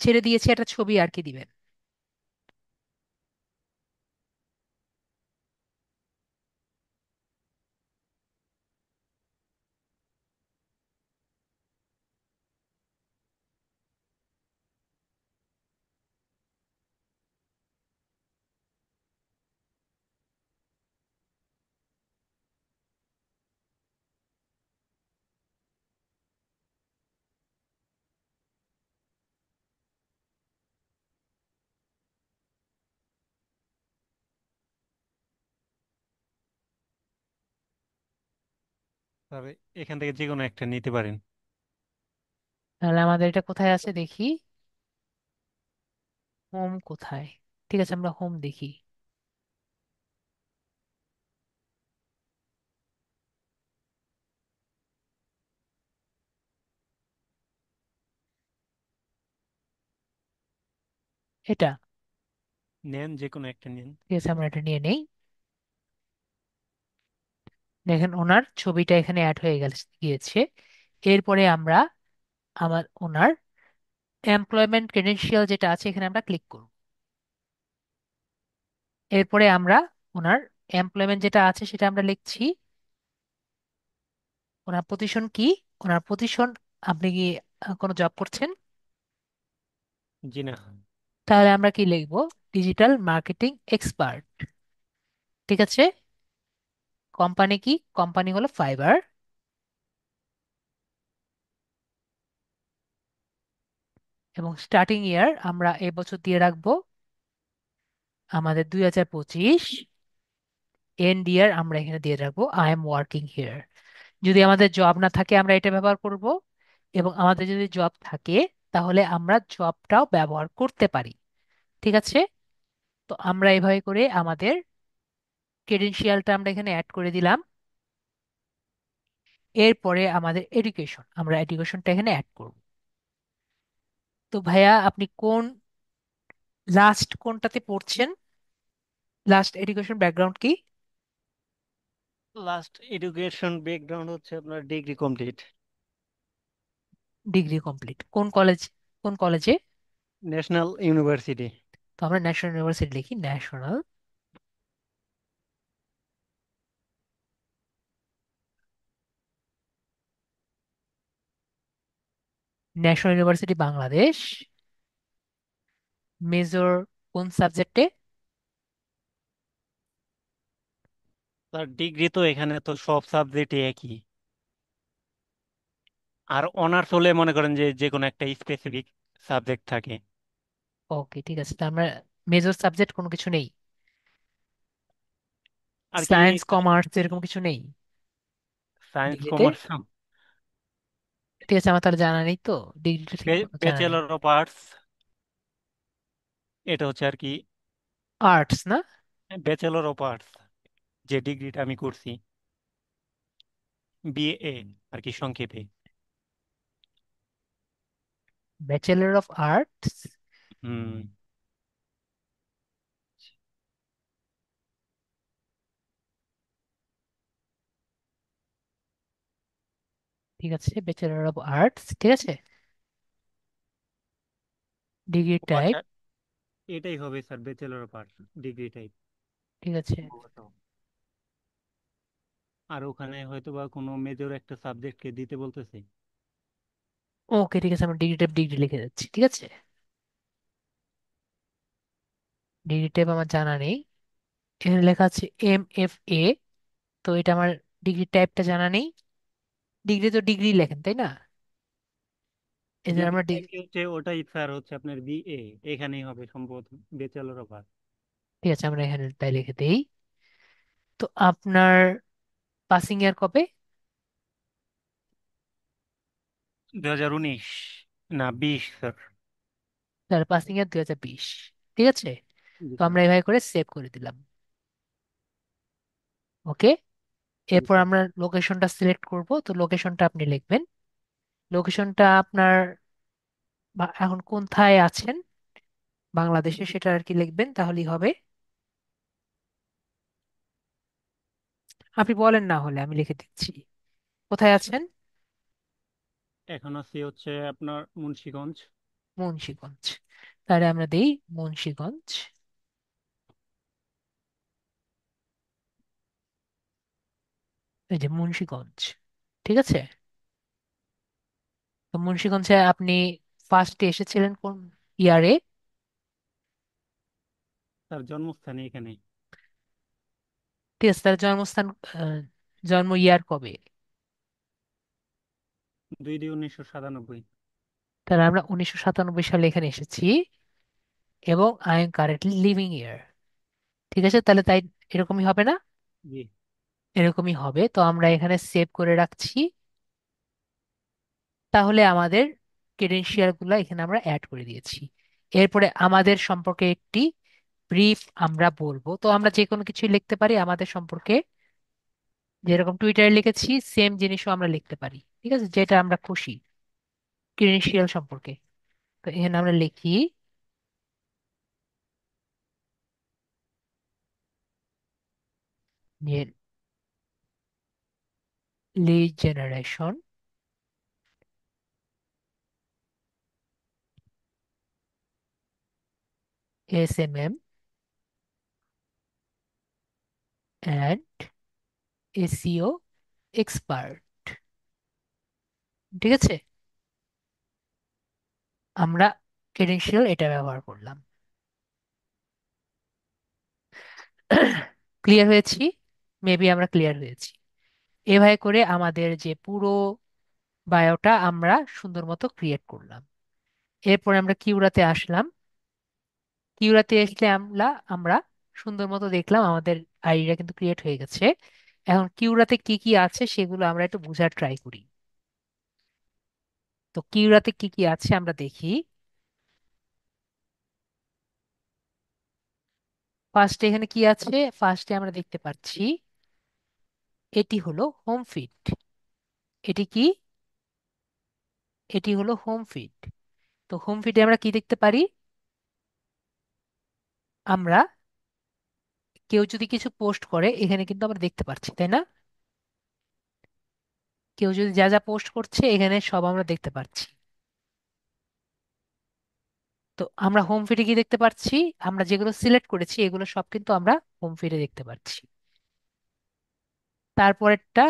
ছেড়ে দিয়েছি একটা ছবি, আর কি দিবেন। তবে এখান থেকে যে কোনো একটা নিতে পারেন। তাহলে আমাদের এটা কোথায় আছে দেখি, হোম কোথায়? ঠিক আছে, আমরা হোম দেখি। এটা, নেন, যে কোনো একটা নিন। ঠিক আছে, আমরা এটা নিয়ে নেই। দেখেন ওনার ছবিটা এখানে অ্যাড হয়ে গিয়েছে। এরপরে আমরা ওনার এমপ্লয়মেন্ট ক্রেডেনশিয়াল যেটা আছে এখানে আমরা ক্লিক করব। এরপরে আমরা ওনার এমপ্লয়মেন্ট যেটা আছে সেটা আমরা লিখছি। ওনার পজিশন কি, ওনার পজিশন, আপনি কি কোনো জব করছেন? জি না। তাহলে আমরা কি লিখবো, ডিজিটাল মার্কেটিং এক্সপার্ট, ঠিক আছে। কোম্পানি কি, কোম্পানি হলো ফাইবার। এবং স্টার্টিং ইয়ার আমরা এবছর দিয়ে রাখবো আমাদের 2025। এন্ড ইয়ার আমরা এখানে দিয়ে রাখবো আই এম ওয়ার্কিং হিয়ার। যদি আমাদের জব না থাকে আমরা এটা ব্যবহার করব, এবং আমাদের যদি জব থাকে তাহলে আমরা জবটাও ব্যবহার করতে পারি, ঠিক আছে। তো আমরা এভাবে করে আমাদের ক্রেডেনশিয়ালটা আমরা এখানে অ্যাড করে দিলাম। এরপরে আমাদের এডুকেশন, আমরা এডুকেশনটা এখানে অ্যাড করব। তো ভাইয়া আপনি কোন লাস্ট কোনটাতে পড়ছেন? লাস্ট এডুকেশন ব্যাকগ্রাউন্ড কি? লাস্ট এডুকেশন ব্যাকগ্রাউন্ড হচ্ছে আপনার ডিগ্রি কমপ্লিট। ডিগ্রি কমপ্লিট কোন কলেজ? কোন কলেজে? National university. তো আমরা ন্যাশনাল ইউনিভার্সিটি লিখি, national national university Bangladesh. Major কোন সাবজেক্টে? তার ডিগ্রি তো এখানে তো সব সাবজেক্টই একই। আর অনার্স হলে মনে করেন যে যে কোনো একটা স্পেসিফিক সাবজেক্ট থাকে। ওকে ঠিক আছে, তো আমরা মেজর সাবজেক্ট কোনো কিছু নেই? আর কি, সায়েন্স কমার্স এরকম কিছু নেই সায়েন্স ডিগ্রিতে? কমার্স, ঠিক আছে, আমার তাহলে জানা নেই তো, ডিগ্রিটা ঠিক মতো জানা নেই। ব্যাচেলর অফ আর্টস, এটা হচ্ছে আর কি। আর্টস না? ব্যাচেলর অফ আর্টস যে ডিগ্রিটা আমি করছি, বিএ আর কি সংক্ষেপে। Bachelor of arts. হুম। ঠিক আছে, ব্যাচেলর অফ আর্টস, ঠিক আছে। ডিগ্রি ও টাইপ। আচ্ছা, এটাই হবে sir bachelor of arts degree type ঠিক আছে। সম্ভবত। আর ওখানে হয়তো বা কোনো মেজর একটা সাবজেক্টকে দিতে বলতেছে। ওকে ঠিক আছে, আমরা ডিগ্রি টাইপ ডিগ্রি লিখে যাচ্ছি, ঠিক আছে। ডিগ্রি টাইপ আমার জানা নেই। এখানে লেখা আছে MFA, তো এটা আমার ডিগ্রি টাইপটা জানা নেই। ডিগ্রি তো ডিগ্রি লেখেন তাই না? এই যে ডিগ্রি আমরা টাইপ হচ্ছে ওটাই স্যার, হচ্ছে আপনার বিএ, এখানেই হবে সম্ভবত ব্যাচেলর অফ আর্টস। ঠিক আছে, আমরা এখানে তাই লিখে দেই। তো আপনার পাসিং ইয়ার কবে? 2019, না 20 স্যার। তাহলে পাসিং ইয়ার 2020। ঠিক আছে, জি তো স্যার। আমরা এইভাবে করে সেভ করে দিলাম। ওকে। জি এরপর স্যার। আমরা লোকেশনটা সিলেক্ট করব, তো লোকেশনটা আপনি লিখবেন। লোকেশনটা আপনার এখন কোথায় আছেন বাংলাদেশে সেটা আর কি লিখবেন, তাহলেই হবে। আপনি বলেন, না হলে আমি লিখে দিচ্ছি। কোথায় আছেন? এখন আছি হচ্ছে আপনার মুন্সিগঞ্জ। মুন্সিগঞ্জ। তাহলে আমরা দেই মুন্সিগঞ্জ। এই যে মুন্সিগঞ্জ, ঠিক আছে। তো মুন্সিগঞ্জে আপনি ফার্স্টে এসেছিলেন কোন ইয়ারে? তার জন্মস্থানে এখানে। ঠিক আছে, তার জন্মস্থান, আহ, জন্ম ইয়ার কবে? 2/2/1997। তাহলে আমরা 1997 সালে এখানে এসেছি, এবং আই এম কারেন্টলি লিভিং ইয়ার। ঠিক আছে, তাহলে তাই এরকমই হবে না? জি। এরকমই হবে, তো আমরা এখানে সেভ করে রাখছি। তাহলে আমাদের ক্রেডেনশিয়াল গুলো এখানে আমরা অ্যাড করে দিয়েছি। এরপরে আমাদের সম্পর্কে একটি ব্রিফ আমরা বলবো, তো আমরা যে কোনো কিছুই লিখতে পারি আমাদের সম্পর্কে। যেরকম টুইটারে লিখেছি সেম জিনিসও আমরা লিখতে পারি, ঠিক আছে, যেটা আমরা খুশি ক্রেডেনশিয়াল সম্পর্কে। তো এখানে আমরা লিখি যে lead generation, SMM and SEO expert. ঠিক আছে, আমরা ক্রেডেনশিয়াল এটা ব্যবহার করলাম। ক্লিয়ার হয়েছি? মেবি আমরা ক্লিয়ার হয়েছি। এভাবে করে আমাদের যে পুরো বায়োটা আমরা সুন্দর মতো ক্রিয়েট করলাম। এরপরে আমরা কিউরাতে আসলাম। কিউরাতে আসলে আমরা আমরা সুন্দর মতো দেখলাম আমাদের আইডিটা কিন্তু ক্রিয়েট হয়ে গেছে। এখন কিউরাতে কি কি আছে সেগুলো আমরা একটু বোঝার ট্রাই করি। তো কিউরাতে কি কি আছে আমরা দেখি। ফার্স্টে এখানে কি আছে? ফার্স্টে আমরা দেখতে পাচ্ছি এটি হলো হোম ফিড। এটি কি? এটি হলো হোম ফিড। তো হোম ফিডে আমরা কি দেখতে পারি? আমরা কেউ যদি কিছু পোস্ট করে এখানে কিন্তু আমরা দেখতে পাচ্ছি, তাই না? কেউ যদি যা যা পোস্ট করছে এখানে সব আমরা দেখতে পাচ্ছি। তো আমরা হোম ফিডে কি দেখতে পাচ্ছি? আমরা যেগুলো সিলেক্ট করেছি এগুলো সব কিন্তু আমরা হোম ফিডে দেখতে পাচ্ছি। তারপরেরটা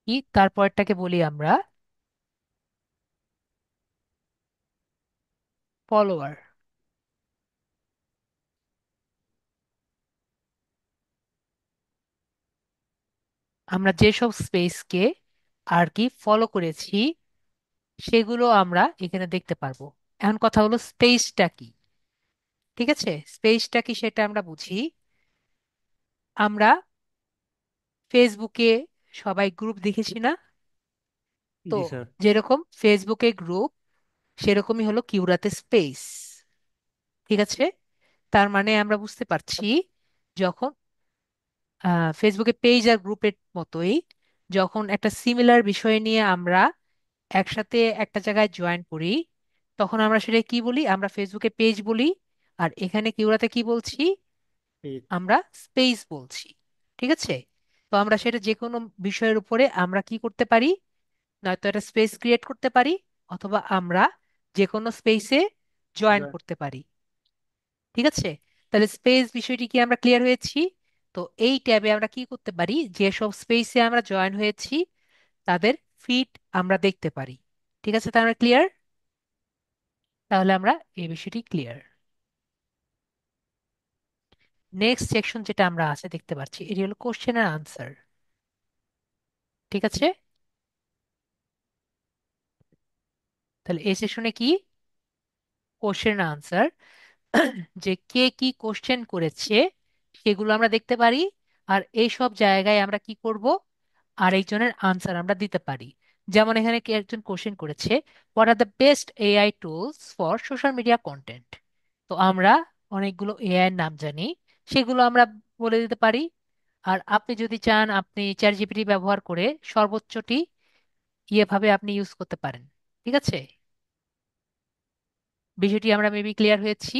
কি? তারপরেরটাকে বলি আমরা ফলোয়ার। আমরা যেসব স্পেসকে আর কি ফলো করেছি সেগুলো আমরা এখানে দেখতে পারবো। এখন কথা হলো স্পেসটা কি? ঠিক আছে, স্পেসটা কি সেটা আমরা বুঝি। আমরা ফেসবুকে সবাই গ্রুপ দেখেছি না? তো জি স্যার। যেরকম ফেসবুকে গ্রুপ, সেরকমই হলো কিউরাতে স্পেস। ঠিক আছে, তার মানে আমরা বুঝতে পারছি যখন ফেসবুকে পেজ আর গ্রুপের মতোই যখন একটা সিমিলার বিষয় নিয়ে আমরা একসাথে একটা জায়গায় জয়েন করি, তখন আমরা সেটা কি বলি? আমরা ফেসবুকে পেজ বলি। আর এখানে কিউরাতে কি বলছি? আমরা স্পেস বলছি। ঠিক আছে, তো আমরা সেটা যে কোনো বিষয়ের উপরে আমরা কি করতে পারি? নয়তো একটা স্পেস ক্রিয়েট করতে পারি, অথবা আমরা যে কোনো স্পেসে জয়েন করতে পারি। ঠিক আছে, তাহলে স্পেস বিষয়টি কি আমরা ক্লিয়ার হয়েছি? তো এই ট্যাবে আমরা কি করতে পারি? যেসব স্পেসে আমরা জয়েন হয়েছি তাদের ফিড আমরা দেখতে পারি। ঠিক আছে, তাহলে ক্লিয়ার? তাহলে আমরা এই বিষয়টি ক্লিয়ার। নেক্সট সেকশন যেটা আমরা আছে দেখতে পাচ্ছি এটি হলো কোশ্চেন আর আনসার। ঠিক আছে, তাহলে এই সেকশনে কি? Question answer. যে কে কি কোশ্চেন করেছে সেগুলো আমরা দেখতে পারি। আর এই সব জায়গায় আমরা কি করব? আরেকজনের আনসার আমরা দিতে পারি। যেমন এখানে কি একজন কোশ্চেন করেছে, what are the best AI tools for social media content. তো আমরা অনেকগুলো এআই এর নাম জানি, সেগুলো আমরা বলে দিতে পারি। আর আপনি যদি চান আপনি চ্যাট জিপিটি ব্যবহার করে সর্বোচ্চটি ভাবে আপনি ইউজ করতে পারেন। ঠিক আছে, বিষয়টি আমরা মেবি ক্লিয়ার হয়েছি।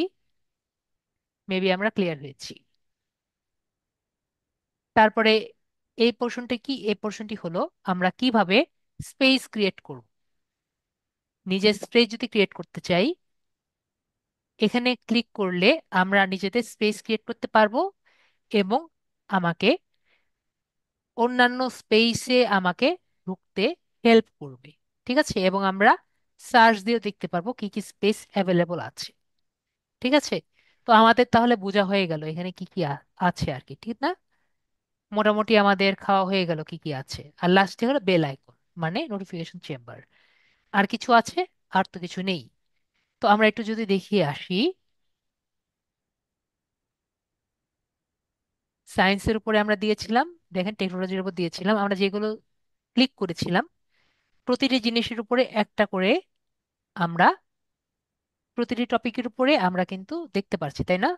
মেবি আমরা ক্লিয়ার হয়েছি। তারপরে এই পোর্শনটা কি? এই পোর্শনটি হলো আমরা কিভাবে স্পেস ক্রিয়েট করব। নিজের স্পেস যদি ক্রিয়েট করতে চাই, এখানে ক্লিক করলে আমরা নিজেদের স্পেস ক্রিয়েট করতে পারবো, এবং আমাকে অন্যান্য স্পেসে আমাকে ঢুকতে হেল্প করবে। ঠিক আছে, এবং আমরা সার্চ দিয়েও দেখতে পারবো কি কি স্পেস অ্যাভেলেবল আছে। ঠিক আছে, তো আমাদের তাহলে বোঝা হয়ে গেল এখানে কি কি আছে আর কি, ঠিক না? মোটামুটি আমাদের খাওয়া হয়ে গেল কি কি আছে। আর লাস্টে হলো বেল আইকন, মানে নোটিফিকেশন চেম্বার। আর কিছু আছে? আর তো কিছু নেই। তো আমরা একটু যদি দেখিয়ে আসি, সায়েন্সের উপরে আমরা দিয়েছিলাম, দেখেন টেকনোলজির উপর দিয়েছিলাম, আমরা যেগুলো ক্লিক করেছিলাম প্রতিটি জিনিসের উপরে একটা করে আমরা, প্রতিটি টপিকের উপরে আমরা কিন্তু দেখতে পারছি, তাই না?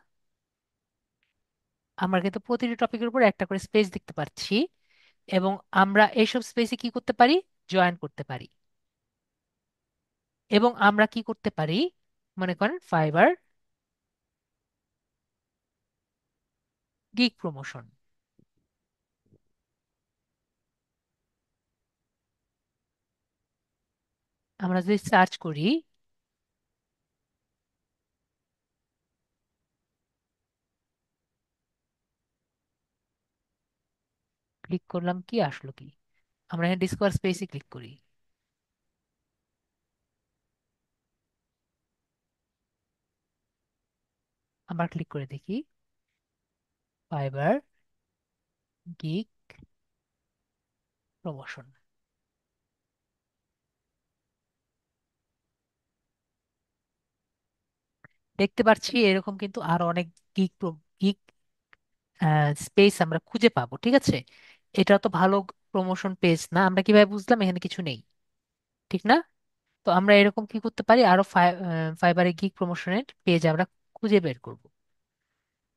আমরা কিন্তু প্রতিটি টপিকের উপর একটা করে স্পেস দেখতে পাচ্ছি, এবং আমরা এইসব স্পেসে কি করতে পারি? জয়েন করতে পারি। এবং আমরা কি করতে পারি? মনে করেন ফাইবার গিগ প্রমোশন, আমরা যদি সার্চ করি, ক্লিক করলাম, কি আসলো কি? আমরা এখানে ডিসকভার স্পেসে ক্লিক করি। আমরা ক্লিক করে দেখি ফাইবার গিগ প্রমোশন। দেখতে পাচ্ছি এরকম কিন্তু আরো অনেক গিগ গিগ স্পেস আমরা খুঁজে পাবো। ঠিক আছে, এটা তো ভালো প্রমোশন পেজ না, আমরা কিভাবে বুঝলাম এখানে কিছু নেই? ঠিক না? তো আমরা এরকম কি করতে পারি? আরো ফাইবারে গিগ প্রমোশনের পেজ আমরা খুঁজে বের করব,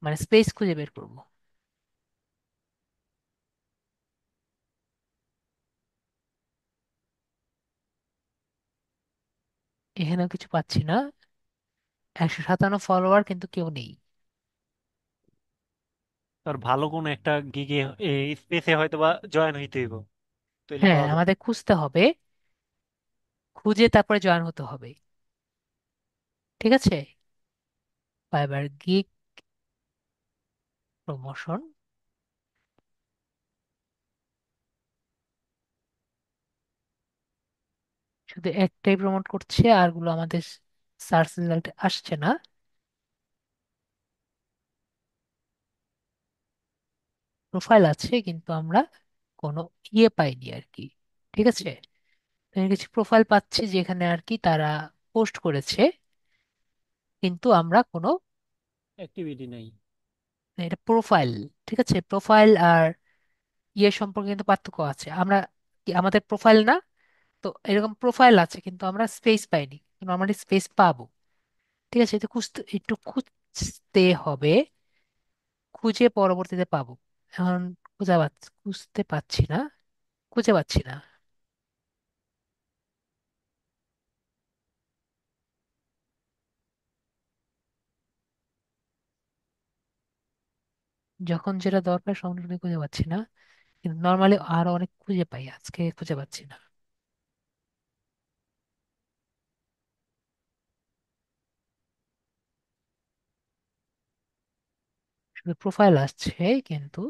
মানে স্পেস খুঁজে বের করব। এখানেও কিছু পাচ্ছি না। 157 ফলোয়ার কিন্তু কেউ নেই। তোর ভালো কোনো একটা গিগে স্পেসে হয়তো বা জয়েন হইতে হইব, তাইলে হ্যাঁ, পাওয়া যাবে। আমাদের খুঁজতে হবে, খুঁজে তারপরে জয়েন হতে হবে। ঠিক আছে, ফাইবার গিগ প্রমোশন। শুধু একটাই প্রমোট করছে, আরগুলো আমাদের সার্চ রেজাল্টে আসছে না। প্রোফাইল আছে কিন্তু আমরা কোনো পাইনি আর কি। ঠিক আছে, তো আমি কিছু প্রোফাইল পাচ্ছি যেখানে আর কি তারা পোস্ট করেছে, কিন্তু আমরা কোনো, অ্যাক্টিভিটি নাই। এটা প্রোফাইল। ঠিক আছে, প্রোফাইল আর সম্পর্কে কিন্তু পার্থক্য আছে। আমরা কি আমাদের প্রোফাইল না, তো এরকম প্রোফাইল আছে কিন্তু আমরা স্পেস পাইনি, নর্মালি স্পেস পাবো। ঠিক আছে, এটা খুঁজতে একটু খুঁজতে হবে, খুঁজে পরবর্তীতে পাবো। এখন খুঁজতে পাচ্ছি না, খুঁজে পাচ্ছি না। যখন যেটা দরকার সংরক্ষণে খুঁজে পাচ্ছি না, কিন্তু নর্মালি আরো অনেক খুঁজে পাই, আজকে খুঁজে পাচ্ছি না। শুধু প্রোফাইল আসছে কিন্তু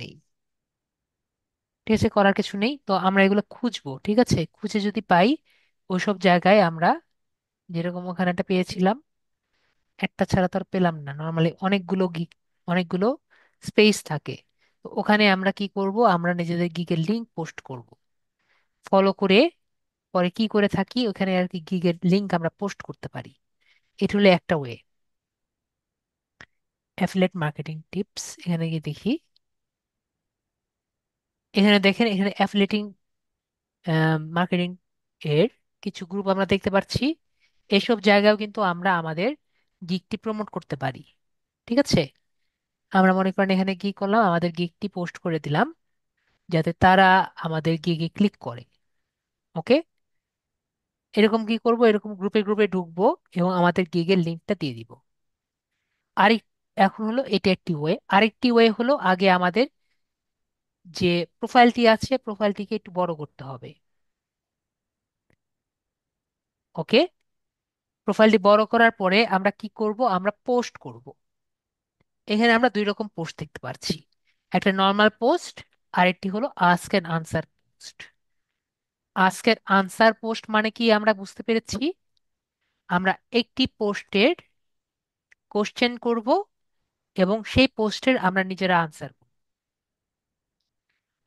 নেই। ঠিক আছে, করার কিছু নেই, তো আমরা এগুলো খুঁজবো। ঠিক আছে, খুঁজে যদি পাই ওইসব জায়গায় আমরা, যেরকম ওখানে একটা পেয়েছিলাম, একটা ছাড়া তো আর পেলাম না, নর্মালি অনেকগুলো স্পেস থাকে। তো ওখানে আমরা কি করব, আমরা নিজেদের গিগের লিংক পোস্ট করব, ফলো করে পরে কি করে থাকি ওখানে আর কি গিগের লিংক আমরা পোস্ট করতে পারি। এটা হলো একটা ওয়ে। অ্যাফিলিয়েট মার্কেটিং টিপস, এখানে গিয়ে দেখি। এখানে দেখেন, এখানে অ্যাফিলিয়েটিং মার্কেটিং এর কিছু গ্রুপ আমরা দেখতে পাচ্ছি। এসব জায়গাও কিন্তু আমরা আমাদের গিগটি প্রমোট করতে পারি। ঠিক আছে, আমরা মনে করেন এখানে কি করলাম, আমাদের গিগটি পোস্ট করে দিলাম যাতে তারা আমাদের গিগে ক্লিক করে। ওকে, এরকম কি করব, এরকম গ্রুপে গ্রুপে ঢুকবো এবং আমাদের গিগের লিঙ্কটা দিয়ে দিব। আরেক এখন হলো এটা একটি ওয়ে। আরেকটি ওয়ে হলো আগে আমাদের যে প্রোফাইলটি আছে প্রোফাইলটিকে একটু বড় করতে হবে। ওকে, প্রোফাইলটি বড় করার পরে আমরা কি করব, আমরা পোস্ট করব। এখানে আমরা দুই রকম পোস্ট দেখতে পাচ্ছি, একটা নর্মাল পোস্ট, আরেকটি হলো ask and answer post. Ask and answer post মানে কি আমরা বুঝতে পেরেছি, আমরা একটি পোস্টের কোশ্চেন করব এবং সেই পোস্টের আমরা নিজেরা আনসার।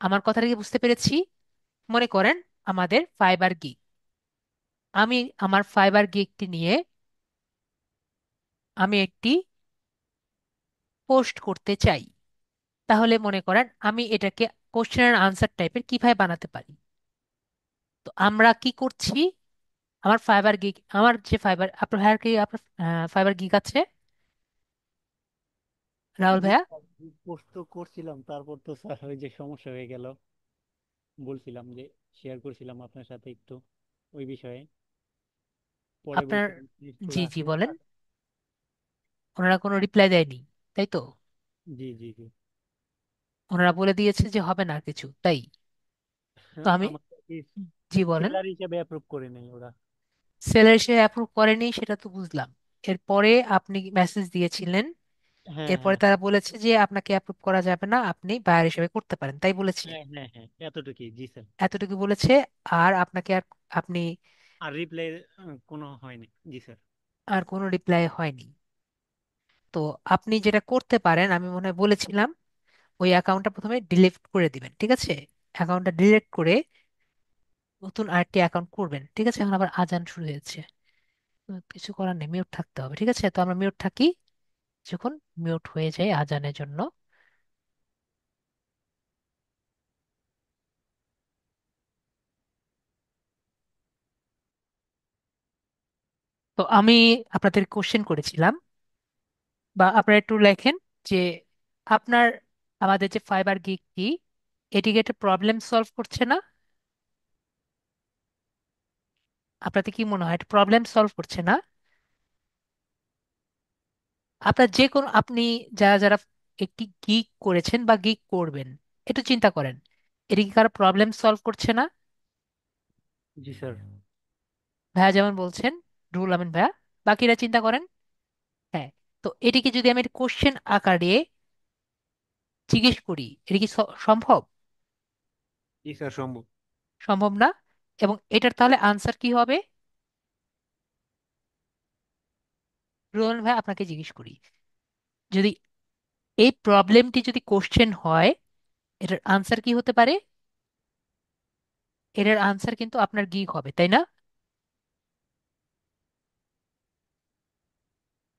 আমার কথাটা কি বুঝতে পেরেছি? মনে করেন আমাদের ফাইবার গিগ, আমি আমার ফাইবার গিগটি নিয়ে আমি একটি পোস্ট করতে চাই। তাহলে মনে করেন আমি এটাকে কোশ্চেন অ্যান্ড আনসার টাইপের কিভাবে বানাতে পারি। তো আমরা কি করছি, আমার যে ফাইবার আপনার ফাইবার গিগ আছে রাহুল জি ভাইয়া? পোস্ট তো করছিলাম, তারপর তো স্যার ওই যে সমস্যা হয়ে গেল। বলছিলাম যে শেয়ার করছিলাম আপনার সাথে একটু ওই বিষয়ে, পরে আপনার, বলছিলাম একটু জি জি রাখি। বলেন। ওনারা কোনো রিপ্লাই দেয়নি, তাই তো? জি জি জি। ওনারা বলে দিয়েছে যে হবে না আর কিছু, তাই? তো আমি, আমাকে কি জি বলেন। সেলার হিসেবে অ্যাপ্রুভ করে নেই ওরা। সেলার সে অ্যাপ্রুভ করেনি সেটা তো বুঝলাম। এরপরে আপনি মেসেজ দিয়েছিলেন, হ্যাঁ এরপরে হ্যাঁ তারা বলেছে যে আপনাকে অ্যাপ্রুভ করা যাবে না, আপনি বায়ার হিসেবে করতে পারেন, তাই বলেছে? হ্যাঁ হ্যাঁ হ্যাঁ, এতটুকুই জি স্যার। এতটুকু বলেছে। আর আপনাকে আর, আপনি আর রিপ্লাই কোনো হয়নি জি স্যার। আর কোনো রিপ্লাই হয়নি। তো আপনি যেটা করতে পারেন, আমি মনে হয় বলেছিলাম, ওই অ্যাকাউন্টটা প্রথমে ডিলিট করে দিবেন। ঠিক আছে, অ্যাকাউন্টটা ডিলিট করে নতুন আরেকটি অ্যাকাউন্ট করবেন। ঠিক আছে, এখন আবার আজান শুরু হয়েছে, তো কিছু করার নেই, মিউট থাকতে হবে। ঠিক আছে, তো আমরা মিউট থাকি, যখন মিউট হয়ে যায় আজানের জন্য। তো আমি আপনাদের কোশ্চেন করেছিলাম, বা আপনারা একটু লেখেন যে আপনার, আমাদের যে ফাইবার গিগ কি, এটিকে একটা প্রবলেম সলভ করছে না? আপনাদের কি মনে হয় এটা প্রবলেম সলভ করছে না? আপনার যে কোনো আপনি যারা যারা একটি গিগ করেছেন বা গিগ করবেন, একটু চিন্তা করেন, এটা কি কারো প্রবলেম সলভ করছে না? জি স্যার। ভাইয়া যেমন বলছেন, রুহুল আমিন ভাইয়া, বাকিরা চিন্তা করেন। হ্যাঁ। তো এটিকে যদি আমি কোশ্চেন আকারে জিজ্ঞেস করি, এটা কি সম্ভব? জি স্যার, সম্ভব। সম্ভব না। এবং এটার তাহলে আনসার কি হবে? রোহন ভাই আপনাকে জিজ্ঞেস করি, যদি এই প্রবলেমটি যদি কোশ্চেন হয়, এটার আনসার কি হতে পারে? এটার আনসার কিন্তু আপনার গিগ হবে, তাই না?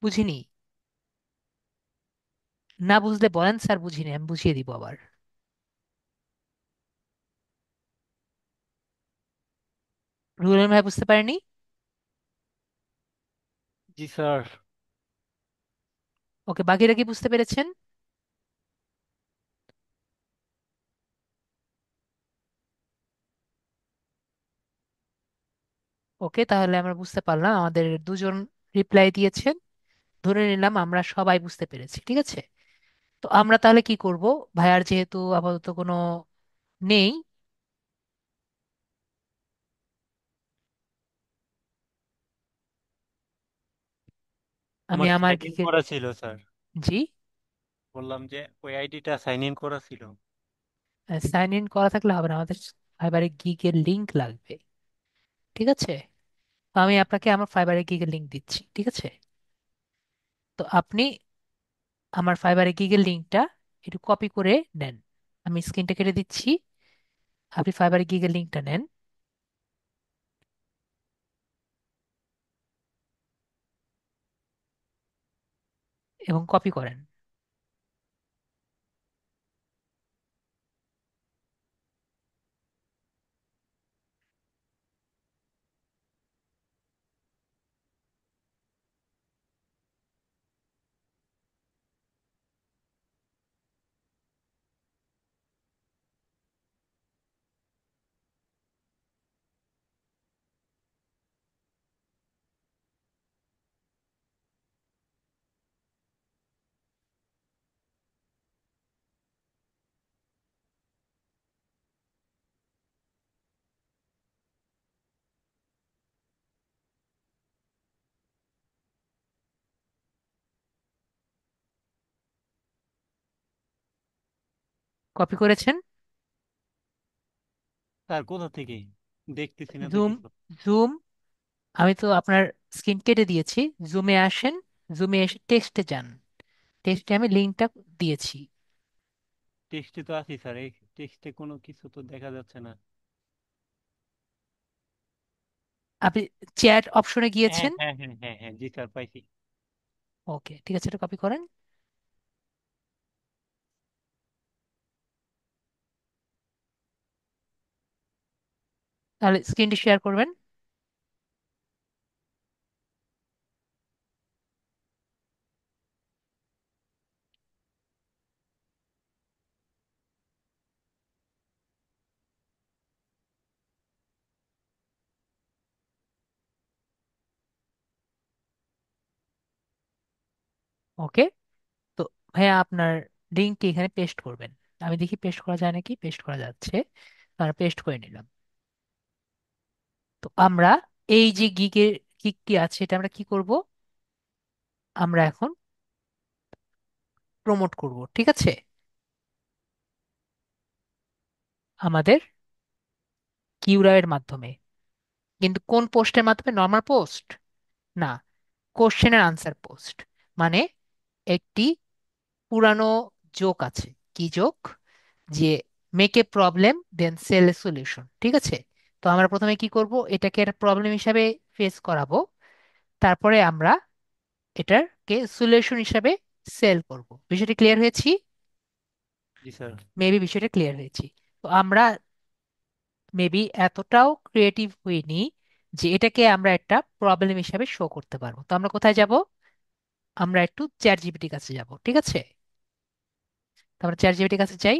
বুঝিনি। না বুঝলে বলেন স্যার, বুঝিনি, আমি বুঝিয়ে দিব আবার। রুহুল ভাই বুঝতে পারেনি? জি স্যার। ওকে, বাকিরা কি বুঝতে পেরেছেন? ওকে, তাহলে আমরা বুঝতে পারলাম, আমাদের দুজন রিপ্লাই দিয়েছেন, ধরে নিলাম আমরা সবাই বুঝতে পেরেছি, ঠিক আছে। তো আমরা তাহলে কি করব? ভাইয়ার যেহেতু আপাতত কোনো নেই, আমি আমার আমার সাইন ইন গিকে। করা ছিল স্যার। জি। বললাম যে ওই আইডিটা সাইন ইন করা ছিল। সাইন ইন করা থাকলে হবে না, আমাদের ফাইবারে গিগের লিংক লাগবে, ঠিক আছে। তো আমি আপনাকে আমার ফাইবারে গিগের লিংক দিচ্ছি, ঠিক আছে। তো আপনি আমার ফাইবারে গিগের লিংকটা একটু কপি করে নেন। আমি স্ক্রিনটা কেটে দিচ্ছি, আপনি ফাইবারে গিগের লিংকটা নেন এবং কপি করেন। কপি করেছেন? স্যার কোথা থেকে? দেখতেছি না তো জুম, কিছু। জুম, আমি তো আপনার স্ক্রিন কেটে দিয়েছি। জুমে আসেন, জুমে এসে টেক্সটে যান, টেক্সটে আমি লিঙ্কটা দিয়েছি। টেক্সটে তো আছি স্যার, এই টেক্সটে কোনো কিছু তো দেখা যাচ্ছে না। আপনি চ্যাট অপশনে হ্যাঁ গিয়েছেন? হ্যাঁ হ্যাঁ হ্যাঁ হ্যাঁ, জি স্যার, পাইছি। ওকে, ঠিক আছে, এটা কপি করেন, তাহলে স্ক্রিনটি শেয়ার করবেন। ওকে। তো ভাইয়া আপনার লিঙ্কটি এখানে পেস্ট করবেন। আমি দেখি পেস্ট করা যায় নাকি, পেস্ট করা যাচ্ছে, তাহলে পেস্ট করে নিলাম। তো আমরা এই যে গিগটি আছে, এটা আমরা কি করব? আমরা এখন প্রমোট করব, ঠিক আছে, আমাদের কিউআর এর মাধ্যমে। কিন্তু কোন পোস্টের মাধ্যমে? নর্মাল পোস্ট না, কোশ্চেনের আনসার পোস্ট। মানে একটি পুরানো জোক আছে। কি জোক? যে make a problem then sell a solution, ঠিক আছে। তো আমরা প্রথমে কি করব, এটাকে একটা প্রবলেম হিসাবে ফেস করাবো, তারপরে আমরা এটাকে সলিউশন হিসাবে সেল করব। বিষয়টি ক্লিয়ার হয়েছি? জি স্যার। মেবি বিষয়টা ক্লিয়ার হয়েছি। তো আমরা মেবি এতটাও ক্রিয়েটিভ হইনি যে এটাকে আমরা একটা প্রবলেম হিসাবে শো করতে পারবো। তো আমরা কোথায় যাব? আমরা একটু চ্যাট জিপিটির কাছে যাব, ঠিক আছে। তো আমরা চ্যাট জিপিটির কাছে যাই।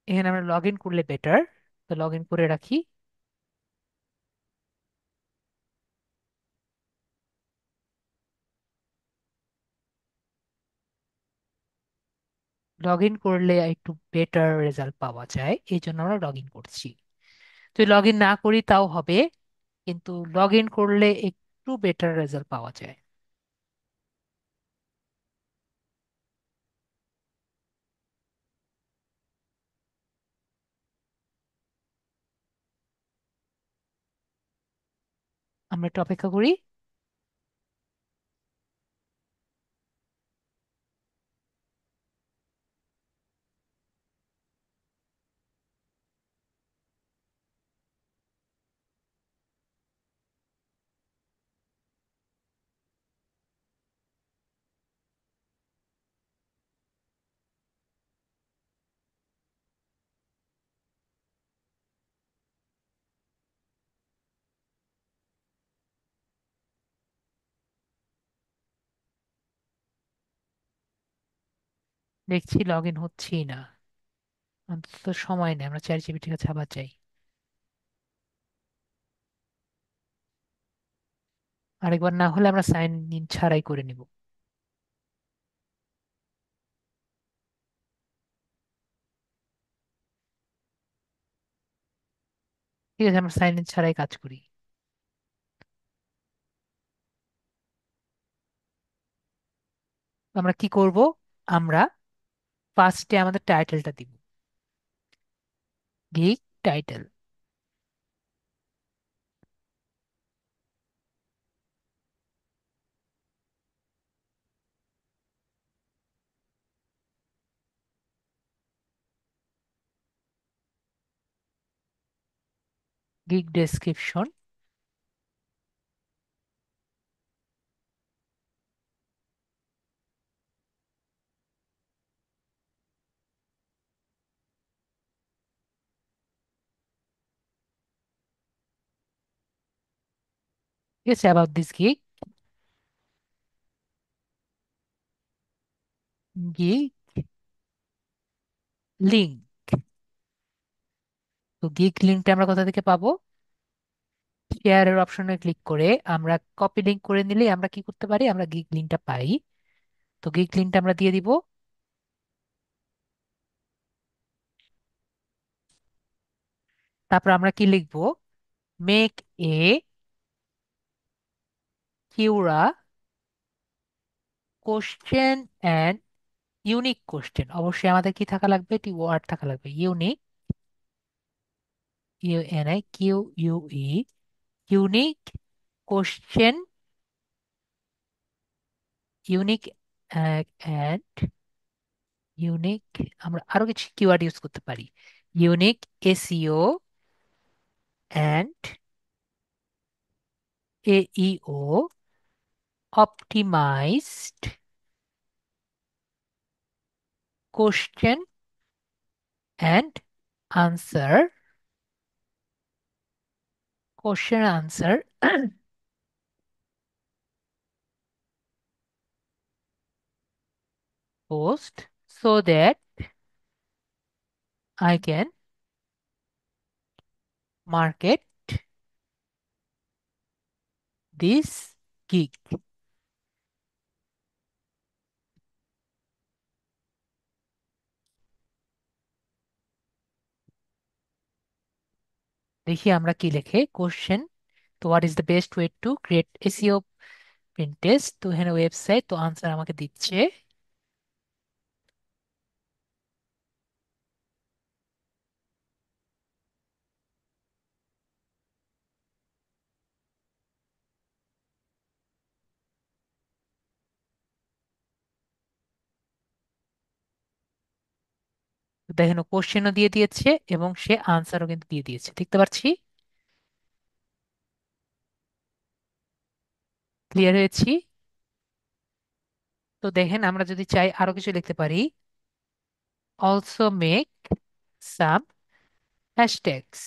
এখানে আমরা লগ ইন করলে বেটার, তো লগ ইন করে রাখি। লগ ইন করলে একটু বেটার রেজাল্ট পাওয়া যায়, এই জন্য আমরা লগ ইন করছি। তো লগ ইন না করি তাও হবে, কিন্তু লগ ইন করলে একটু বেটার রেজাল্ট পাওয়া যায়। আমরা একটু অপেক্ষা করি। দেখছি লগ ইন হচ্ছেই না, অন্তত সময় নেই, আমরা চ্যাট জিপিটির কাছে আবার যাই। আরেকবার না হলে আমরা সাইন ইন ছাড়াই করে নিব। ঠিক আছে, আমরা সাইন ইন ছাড়াই কাজ করি। আমরা কি করব? আমরা ফার্স্টে আমাদের টাইটেলটা দিব, গিগ টাইটেল। Gig description. ঠিক আছে, about this gig. Gig link. তো গিগ লিঙ্কটা আমরা কোথা থেকে পাবো? শেয়ারের অপশনে ক্লিক করে আমরা কপি লিঙ্ক করে নিলে আমরা কি করতে পারি, আমরা গিগ লিঙ্কটা পাই। তো গিগ লিঙ্কটা আমরা দিয়ে দিব। তারপর আমরা কি লিখবো? Make a Quora question and unique question. অবশ্যই আমাদের কি থাকা লাগবে, একটি ওয়ার্ড থাকা লাগবে, unique, U N I Q U E, unique question, unique and unique. আমরা আরো কিছু কিওয়ার্ড ইউজ করতে পারি, unique SEO and AEO optimized question and answer, question answer post, so that I can market this gig. দেখি আমরা কি লেখে, কোশ্চেন। তো what is the best way to create SEO print test, তো এখানে ওয়েবসাইট, তো আনসার আমাকে দিচ্ছে। তো দেখেন কোশ্চেনও দিয়ে দিয়েছে এবং সে আনসারও কিন্তু দিয়ে দিয়েছে, দেখতে পাচ্ছি। ক্লিয়ার হয়েছি? তো দেখেন আমরা যদি চাই আরো কিছু লিখতে পারি, অলসো মেক সাম হ্যাশট্যাগস।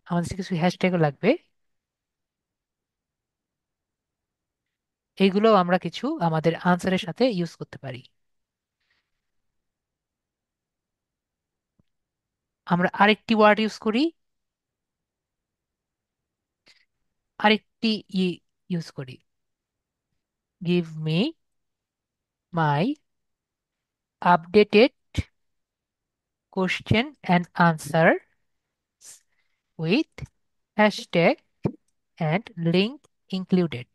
আমাদের কিছু হ্যাশট্যাগও লাগবে, এইগুলো আমরা কিছু আমাদের আনসারের সাথে ইউজ করতে পারি। আমরা আরেকটি ওয়ার্ড ইউজ করি, আরেকটি ই ইউজ করি, give me my updated question and answer with hashtag and link included.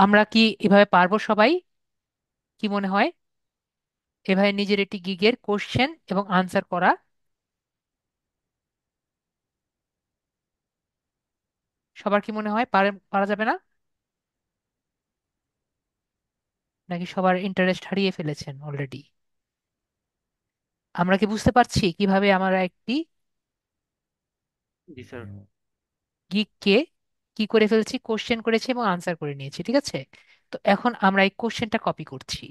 আমরা কি এভাবে পারবো সবাই? কি মনে হয় এভাবে নিজের একটি গিগের কোশ্চেন এবং আনসার করা? সবার কি মনে হয় পারা যাবে না? নাকি সবার ইন্টারেস্ট হারিয়ে ফেলেছেন অলরেডি? আমরা কি বুঝতে পারছি কিভাবে আমরা একটি জি স্যার। গিগকে কি করে ফেলছি, কোশ্চেন করেছি এবং আনসার করে নিয়েছি, ঠিক আছে? তো এখন আমরা এই কোশ্চেনটা কপি করছি।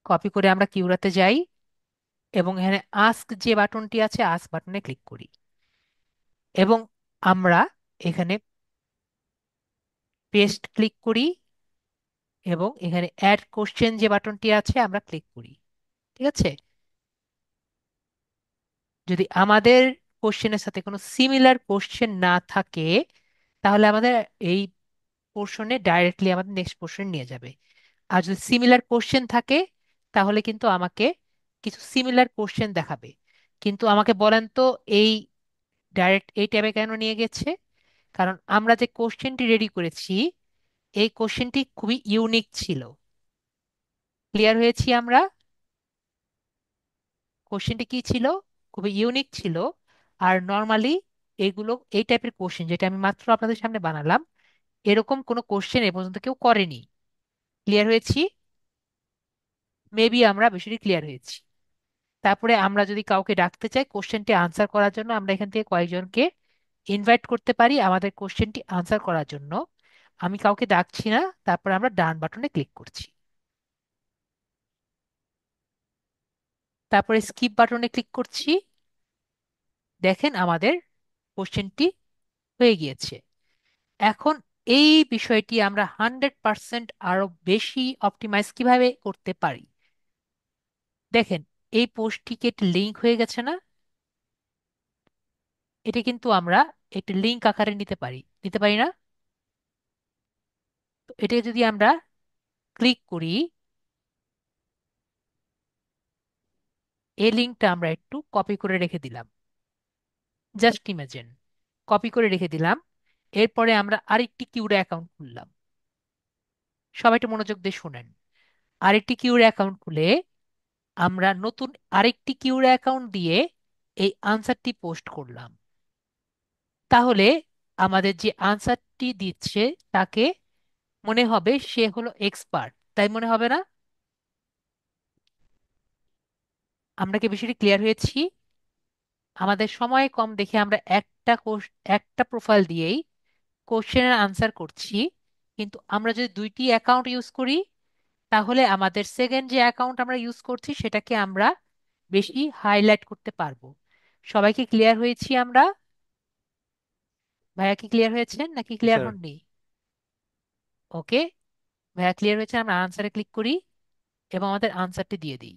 কপি করে আমরা কিউরাতে যাই এবং এখানে আস্ক যে বাটনটি আছে আস্ক বাটনে ক্লিক করি, এবং আমরা এখানে পেস্ট ক্লিক করি এবং এখানে অ্যাড কোশ্চেন যে বাটনটি আছে আমরা ক্লিক করি, ঠিক আছে? যদি আমাদের কোশ্চেনের সাথে কোনো সিমিলার কোশ্চেন না থাকে তাহলে আমাদের এই পোর্শনে ডাইরেক্টলি আমাদের নেক্সট পোর্শন নিয়ে যাবে। আর যদি সিমিলার কোশ্চেন থাকে তাহলে কিন্তু আমাকে কিছু সিমিলার কোশ্চেন দেখাবে। কিন্তু আমাকে বলেন তো, এই ডাইরেক্ট এই ট্যাবে কেন নিয়ে গেছে? কারণ আমরা যে কোশ্চেনটি রেডি করেছি এই কোশ্চেনটি খুবই ইউনিক ছিল। ক্লিয়ার হয়েছি আমরা? কোশ্চেনটি কি ছিল? খুবই ইউনিক ছিল। আর নর্মালি এইগুলো, এই টাইপের কোশ্চেন যেটা আমি মাত্র আপনাদের সামনে বানালাম, এরকম কোনো কোশ্চেন এ পর্যন্ত কেউ করেনি। ক্লিয়ার হয়েছি? মেবি আমরা বিষয়টি ক্লিয়ার হয়েছি। তারপরে আমরা যদি কাউকে ডাকতে চাই কোশ্চেনটি আনসার করার জন্য, আমরা এখান থেকে কয়েকজনকে ইনভাইট করতে পারি আমাদের কোশ্চেনটি আনসার করার জন্য। আমি কাউকে ডাকছি না, তারপরে আমরা ডান বাটনে ক্লিক করছি, তারপরে স্কিপ বাটনে ক্লিক করছি। দেখেন আমাদের কোশ্চেনটি হয়ে গিয়েছে। এখন এই বিষয়টি আমরা 100% আরো বেশি অপটিমাইজ কিভাবে করতে পারি? দেখেন, এই পোস্টটিকে একটি লিঙ্ক হয়ে গেছে না? এটা কিন্তু আমরা একটি লিঙ্ক আকারে নিতে পারি না? তো এটা যদি আমরা ক্লিক করি, এই লিঙ্কটা আমরা একটু কপি করে রেখে দিলাম, জাস্ট ইমাজিন, কপি করে রেখে দিলাম। এরপরে আমরা আরেকটি কিউরে অ্যাকাউন্ট খুললাম। সবাই একটু মনোযোগ দিয়ে শুনেন। আরেকটি কিউরে অ্যাকাউন্ট খুলে আমরা নতুন আরেকটি কিউরে অ্যাকাউন্ট দিয়ে এই আনসারটি পোস্ট করলাম। তাহলে আমাদের যে আনসারটি দিচ্ছে তাকে মনে হবে সে হলো এক্সপার্ট, তাই মনে হবে না? আমরা কি বিষয়টি ক্লিয়ার হয়েছি? আমাদের সময় কম দেখে আমরা একটা প্রোফাইল দিয়েই কোশ্চেনের আনসার করছি। কিন্তু আমরা যদি দুইটি অ্যাকাউন্ট ইউজ করি তাহলে আমাদের সেকেন্ড যে অ্যাকাউন্ট আমরা ইউজ করছি সেটাকে আমরা বেশি হাইলাইট করতে পারবো। সবাইকে ক্লিয়ার হয়েছি আমরা? ভাইয়া কি ক্লিয়ার হয়েছেন নাকি জি ক্লিয়ার স্যার। হননি? ওকে, ভাইয়া ক্লিয়ার হয়েছে। আমরা আনসারে ক্লিক করি এবং আমাদের আনসারটি দিয়ে দিই।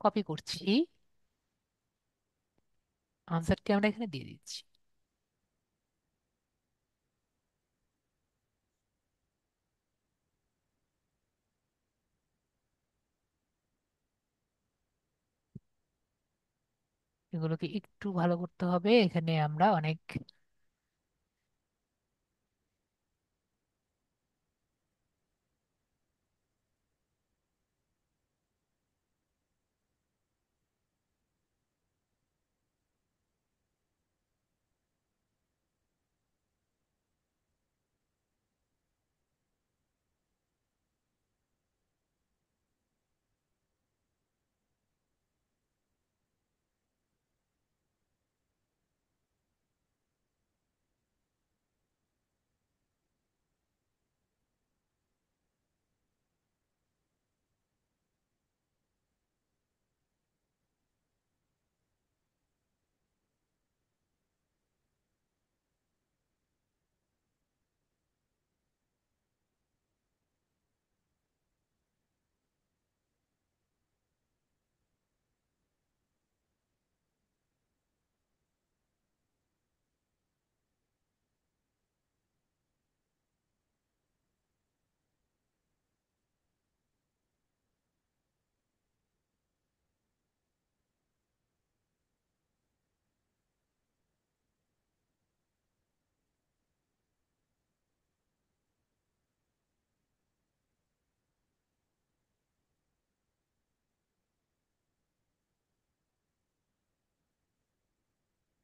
কপি করছি, আনসারটি আমরা এখানে দিয়ে দিচ্ছি। এগুলোকে একটু ভালো করতে হবে, এখানে আমরা অনেক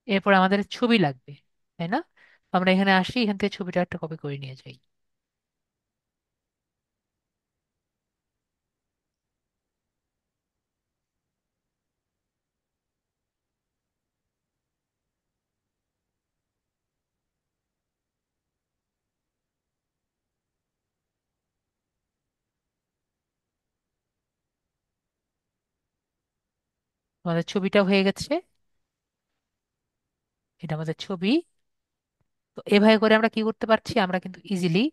এরপর আমাদের ছবি লাগবে, তাই না? তো আমরা এখানে আসি, এখান থেকে ছবিটা একটা কপি করে নিয়ে যাই। আমাদের ছবিটা হয়ে গেছে, এটা আমাদের ছবি। তো এভাবে করে আমরা কি করতে পারছি, আমরা কিন্তু ইজিলি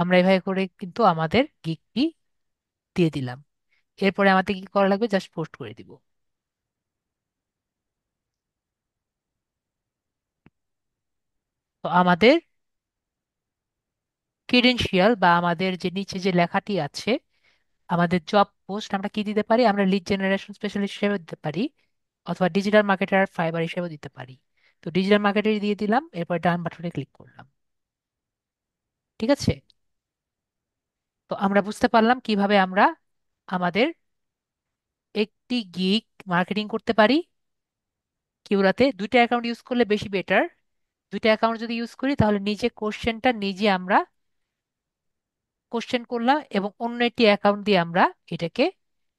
আমরা এভাবে করে কিন্তু আমাদের গিগটি দিয়ে দিলাম। এরপরে আমাদের কি করা লাগবে, জাস্ট পোস্ট করে দিব। তো আমাদের ক্রেডেনশিয়াল বা আমাদের যে নিচে যে লেখাটি আছে, আমাদের জব পোস্ট আমরা কি দিতে পারি, আমরা লিড জেনারেশন স্পেশালিস্ট হিসেবে দিতে পারি, অথবা ডিজিটাল মার্কেটার ফাইবার হিসেবে দিতে পারি। তো ডিজিটাল মার্কেটার দিয়ে দিলাম, এরপর ডান বাটনে ক্লিক করলাম। ঠিক আছে? তো আমরা বুঝতে পারলাম কিভাবে আমরা আমাদের একটি গিগ মার্কেটিং করতে পারি। কিউরাতে দুইটা অ্যাকাউন্ট ইউজ করলে বেশি বেটার। দুইটা অ্যাকাউন্ট যদি ইউজ করি তাহলে নিজে কোশ্চেনটা নিজে আমরা কোশ্চেন করলাম, এবং অন্য একটি অ্যাকাউন্ট দিয়ে আমরা এটাকে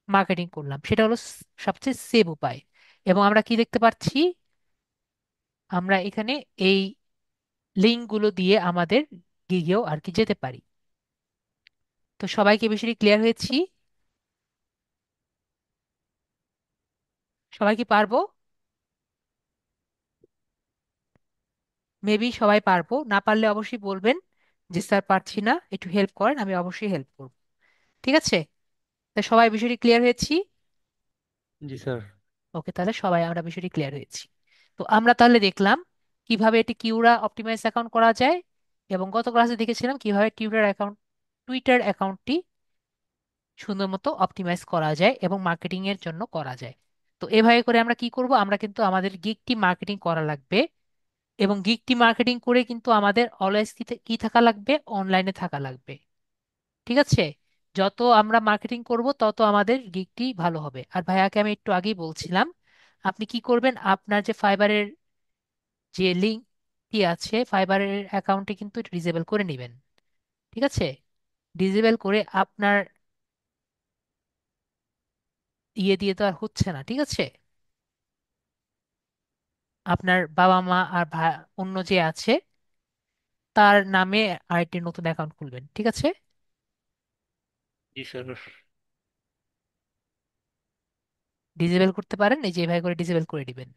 মার্কেটিং করলাম, সেটা হলো সবচেয়ে সেভ উপায়। এবং আমরা কি দেখতে পাচ্ছি, আমরা এখানে এই লিঙ্কগুলো দিয়ে আমাদের গিগেও আর কি যেতে পারি। তো সবাইকে বিষয়টি ক্লিয়ার হয়েছি? সবাই কি পারবো? মেবি সবাই পারবো, না পারলে অবশ্যই বলবেন যে স্যার পারছি না, একটু হেল্প করেন, আমি অবশ্যই হেল্প করব। ঠিক আছে? তা সবাই বিষয়টি ক্লিয়ার হয়েছি? জি স্যার। ওকে, তাহলে সবাই আমরা বিষয়টি ক্লিয়ার হয়েছি। তো আমরা তাহলে দেখলাম কিভাবে এটি কিউরা অপটিমাইজ অ্যাকাউন্ট করা যায়, এবং গত ক্লাসে দেখেছিলাম কিভাবে টুইটার অ্যাকাউন্টটি সুন্দর মতো অপটিমাইজ করা যায় এবং মার্কেটিং এর জন্য করা যায়। তো এভাবে করে আমরা কি করব, আমরা কিন্তু আমাদের গিগটি মার্কেটিং করা লাগবে, এবং গিগটি মার্কেটিং করে কিন্তু আমাদের অলওয়েজ কি কি থাকা লাগবে, অনলাইনে থাকা লাগবে। ঠিক আছে? যত আমরা মার্কেটিং করব তত আমাদের গিগটি ভালো হবে। আর ভাইয়াকে আমি একটু আগেই বলছিলাম, আপনি কি করবেন, আপনার যে ফাইবারের যে লিঙ্কটি আছে, ফাইবারের অ্যাকাউন্টে কিন্তু ডিসেবল করে নেবেন। ঠিক আছে? ডিসেবল করে আপনার ইয়ে দিয়ে তো আর হচ্ছে না। ঠিক আছে? আপনার বাবা মা আর অন্য যে আছে তার নামে আরেকটি নতুন অ্যাকাউন্ট খুলবেন। ঠিক আছে? জি স্যার। ডিসেবল করতে পারেন, এই যে এভাবে করে ডিসেবল করে দিবেন।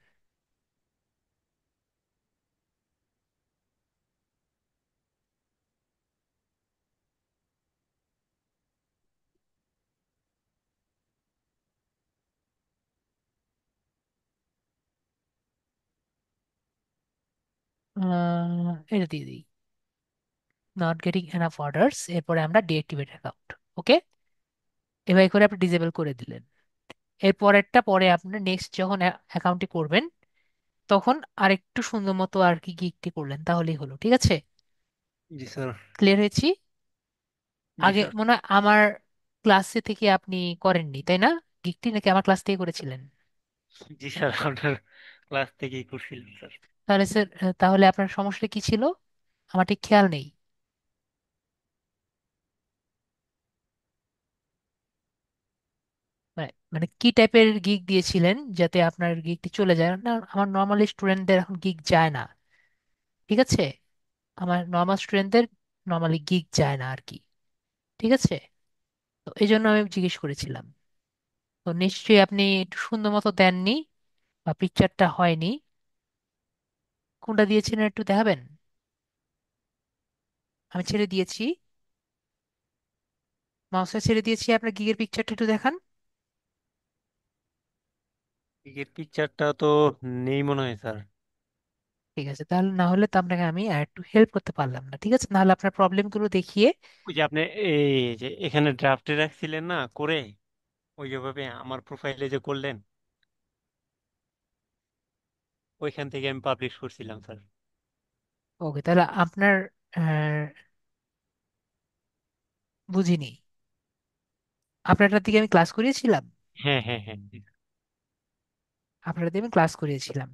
এটা দিয়ে দিই, নট গেটিং এনাফ অর্ডারস, এরপরে আমরা ডিএক্টিভেট অ্যাকাউন্ট। ওকে, এভাবে করে আপনি ডিসেবল করে দিলেন। এরপরেরটা পরে আপনার নেক্সট যখন অ্যাকাউন্টটি করবেন তখন আরেকটু সুন্দর মতো আর কি গিগটি করলেন, তাহলেই হলো। ঠিক আছে? জি স্যার। ক্লিয়ার হয়েছি? জি আগে স্যার। মনে হয় আমার ক্লাসে থেকে আপনি করেননি, তাই না? গিগটি নাকি আমার ক্লাস থেকে করেছিলেন? জি স্যার, আপনার ক্লাস থেকেই করছিলাম স্যার। তাহলে স্যার, তাহলে আপনার সমস্যা কি ছিল, আমার ঠিক খেয়াল নেই। মানে কি টাইপের গিগ দিয়েছিলেন যাতে আপনার গিগটি চলে যায় না? আমার নর্মালি স্টুডেন্টদের এখন গিগ যায় না। ঠিক আছে? আমার নর্মাল স্টুডেন্টদের নর্মালি গিগ যায় না আর কি। ঠিক আছে? তো এই জন্য আমি জিজ্ঞেস করেছিলাম। তো নিশ্চয়ই আপনি একটু সুন্দর মতো দেননি, বা পিকচারটা হয়নি। কোনটা দিয়েছিলেন একটু দেখাবেন? আমি ছেড়ে দিয়েছি, মাউসটা ছেড়ে দিয়েছি, আপনার গিগের পিকচারটা একটু দেখান। এর পিকচারটা তো নেই মনে হয় স্যার। ঠিক আছে, তাহলে না হলে তো আপনাকে আমি আর একটু হেল্প করতে পারলাম না। ঠিক আছে, নাহলে আপনার প্রবলেমগুলো দেখিয়ে। ওই যে আপনি এই যে এখানে ড্রাফটে রাখছিলেন না করে, ওই যেভাবে আমার প্রোফাইলে যে করলেন, ওইখান থেকে আমি পাবলিশ করছিলাম স্যার। ওকে, তাহলে আপনার আহ, বুঝিনি। আপনারটার দিকে আমি ক্লাস করিয়েছিলাম। হ্যাঁ হ্যাঁ হ্যাঁ। আপনার দিয়ে আমি ক্লাস করিয়েছিলাম।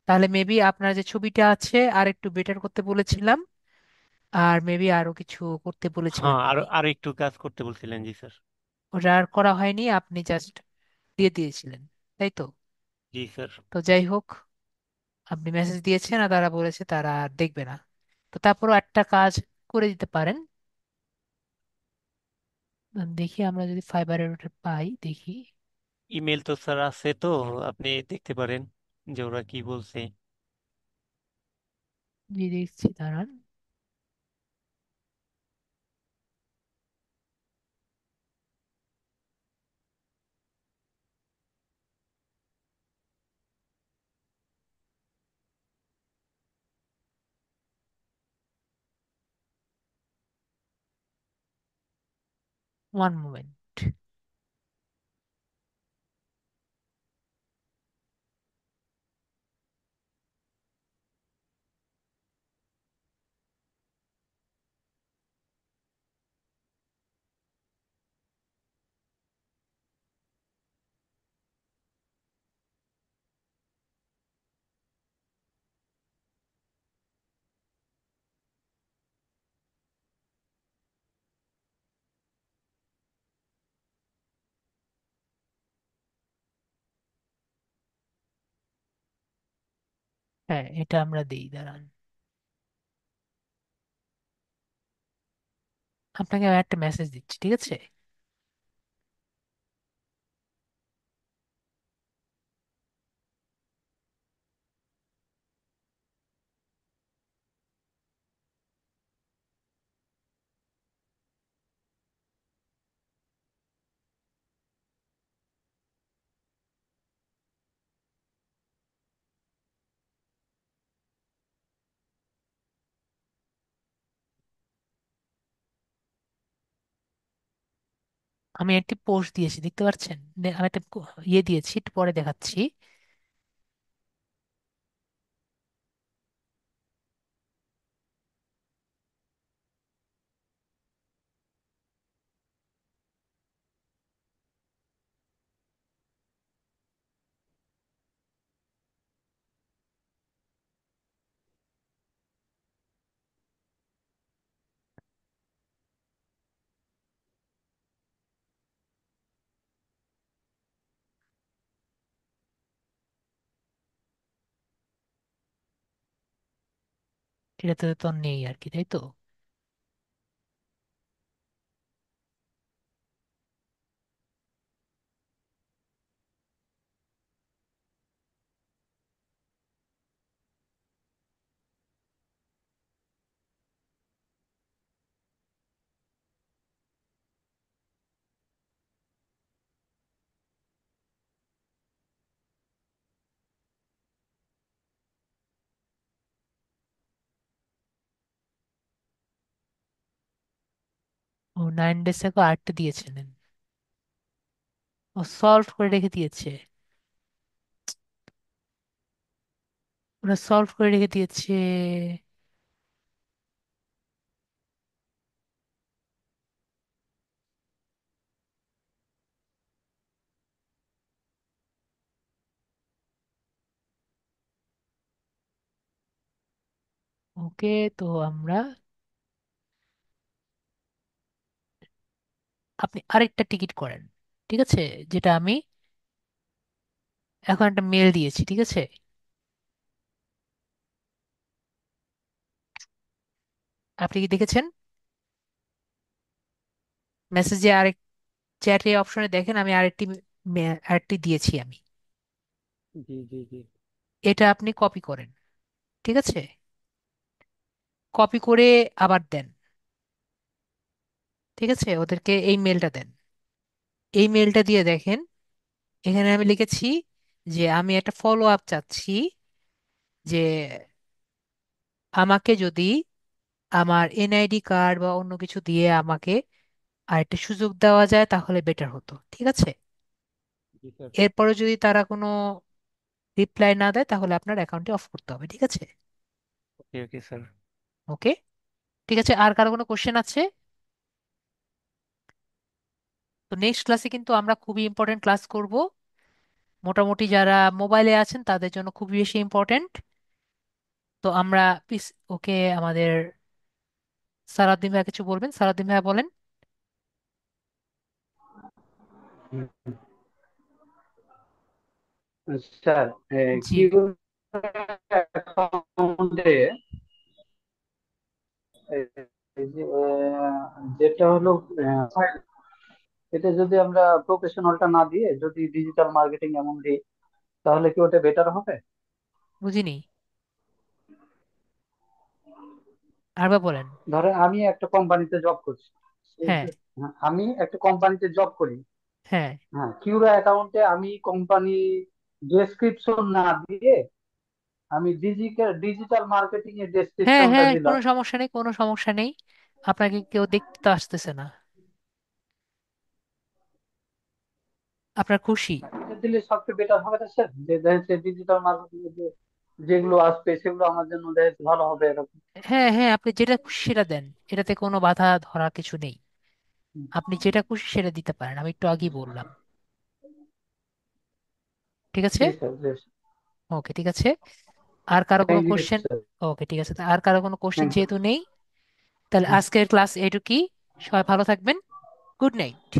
তাহলে মেবি আপনার যে ছবিটা আছে আর একটু বেটার করতে বলেছিলাম, আর মেবি আরো কিছু করতে বলেছিলাম হ্যাঁ, আরো আমি। আরো একটু কাজ করতে বলছিলেন, জি স্যার। ওটা আর করা হয়নি, আপনি জাস্ট দিয়ে দিয়েছিলেন, তাই তো? জি স্যার। তো যাই হোক, আপনি মেসেজ দিয়েছেন আর তারা বলেছে তারা আর দেখবে না। তো তারপরও একটা কাজ করে দিতে পারেন। দেখি আমরা যদি ফাইবারের ওটা পাই, দেখি। ইমেল তো স্যার আছে, তো আপনি দেখতে পারেন যে ওরা কি বলছে। যে দেখছি, দাঁড়ান। 1 মোমেন্ট। হ্যাঁ, এটা আমরা দিই, দাঁড়ান। আপনাকে আমি একটা মেসেজ দিচ্ছি, ঠিক আছে? আমি একটি পোস্ট দিয়েছি, দেখতে পাচ্ছেন? আমি একটা ইয়ে দিয়েছি, একটু পরে দেখাচ্ছি। এটাতে তো নেই আর কি, তাই তো? 9 ডেজ আগে আরেকটা দিয়েছিলেন। ও সলভ করে রেখে দিয়েছে। ওরা সলভ করে রেখে দিয়েছে। ওকে, তো আমরা, আপনি আরেকটা টিকিট করেন, ঠিক আছে? যেটা আমি এখন একটা মেল দিয়েছি, ঠিক আছে? আপনি কি দেখেছেন মেসেজে? আরেক চ্যাটে অপশনে দেখেন, আমি আরেকটি দিয়েছি আমি। জি জি জি। এটা আপনি কপি করেন, ঠিক আছে? কপি করে আবার দেন, ঠিক আছে? ওদেরকে এই মেলটা দেন। এই মেলটা দিয়ে দেখেন, এখানে আমি লিখেছি যে আমি একটা ফলো আপ চাচ্ছি, যে আমাকে যদি আমার এনআইডি কার্ড বা অন্য কিছু দিয়ে আমাকে আর একটা সুযোগ দেওয়া যায় তাহলে বেটার হতো, ঠিক আছে? জি স্যার। এরপরে যদি তারা কোনো রিপ্লাই না দেয় তাহলে আপনার অ্যাকাউন্টটি অফ করতে হবে, ঠিক আছে? ওকে ওকে স্যার। ওকে, ঠিক আছে। আর কারো কোনো কোশ্চেন আছে? তো নেক্সট ক্লাসে কিন্তু আমরা খুবই ইম্পর্টেন্ট ক্লাস করব। মোটামুটি যারা মোবাইলে আছেন তাদের জন্য খুবই বেশি ইম্পর্টেন্ট। তো আমরা ওকে, আমাদের সারাদ্দিন ভাইয়া কিছু বলবেন? সারাদ্দিন ভাইয়া বলেন। স্যার, জি, কিউ অ্যাকাউন্টে যেটা হলো, এটা যদি আমরা প্রফেশনালটা না দিয়ে যদি ডিজিটাল মার্কেটিং এমন দিই, তাহলে কি ওটা বেটার হবে? বুঝিনি, আরেকবার বলেন। ধরে আমি একটা কোম্পানিতে জব করছি। হ্যাঁ, হ্যাঁ, আমি একটা কোম্পানিতে জব করি। হ্যাঁ, হ্যাঁ, কিউরা অ্যাকাউন্টে আমি কোম্পানি ডেসক্রিপশন না দিয়ে আমি ডিজিটাল ডিজিটাল মার্কেটিং এর হ্যাঁ, ডেসক্রিপশনটা হ্যাঁ, কোনো দিলাম। সমস্যা নেই, কোনো সমস্যা নেই। আপনাকে কেউ দেখতে তো আসতেছে না, আপনার খুশি। এটা দিলে সবচেয়ে বেটার হবে না স্যার? যে দেখা যাচ্ছে ডিজিটাল মার্কেটিং এর যেগুলো আসবে সেগুলো আমার জন্য দেখা যাচ্ছে ভালো হবে এরকম। হ্যাঁ, হ্যাঁ, আপনি যেটা খুশি সেটা দেন, এটাতে কোনো বাধা ধরার কিছু নেই। আপনি যেটা খুশি সেটা দিতে পারেন, আমি একটু আগেই বললাম। ঠিক আছে। জি স্যার, জি স্যার। ওকে, ঠিক আছে। আর কারো কোনো থ্যাংক ইউ কোশ্চেন? স্যার। ওকে, ঠিক আছে, তা আর কারো কোনো কোশ্চেন থ্যাংক ইউ। যেহেতু নেই, তাহলে আজকের ক্লাস এইটুকুই। সবাই ভালো থাকবেন। Good night.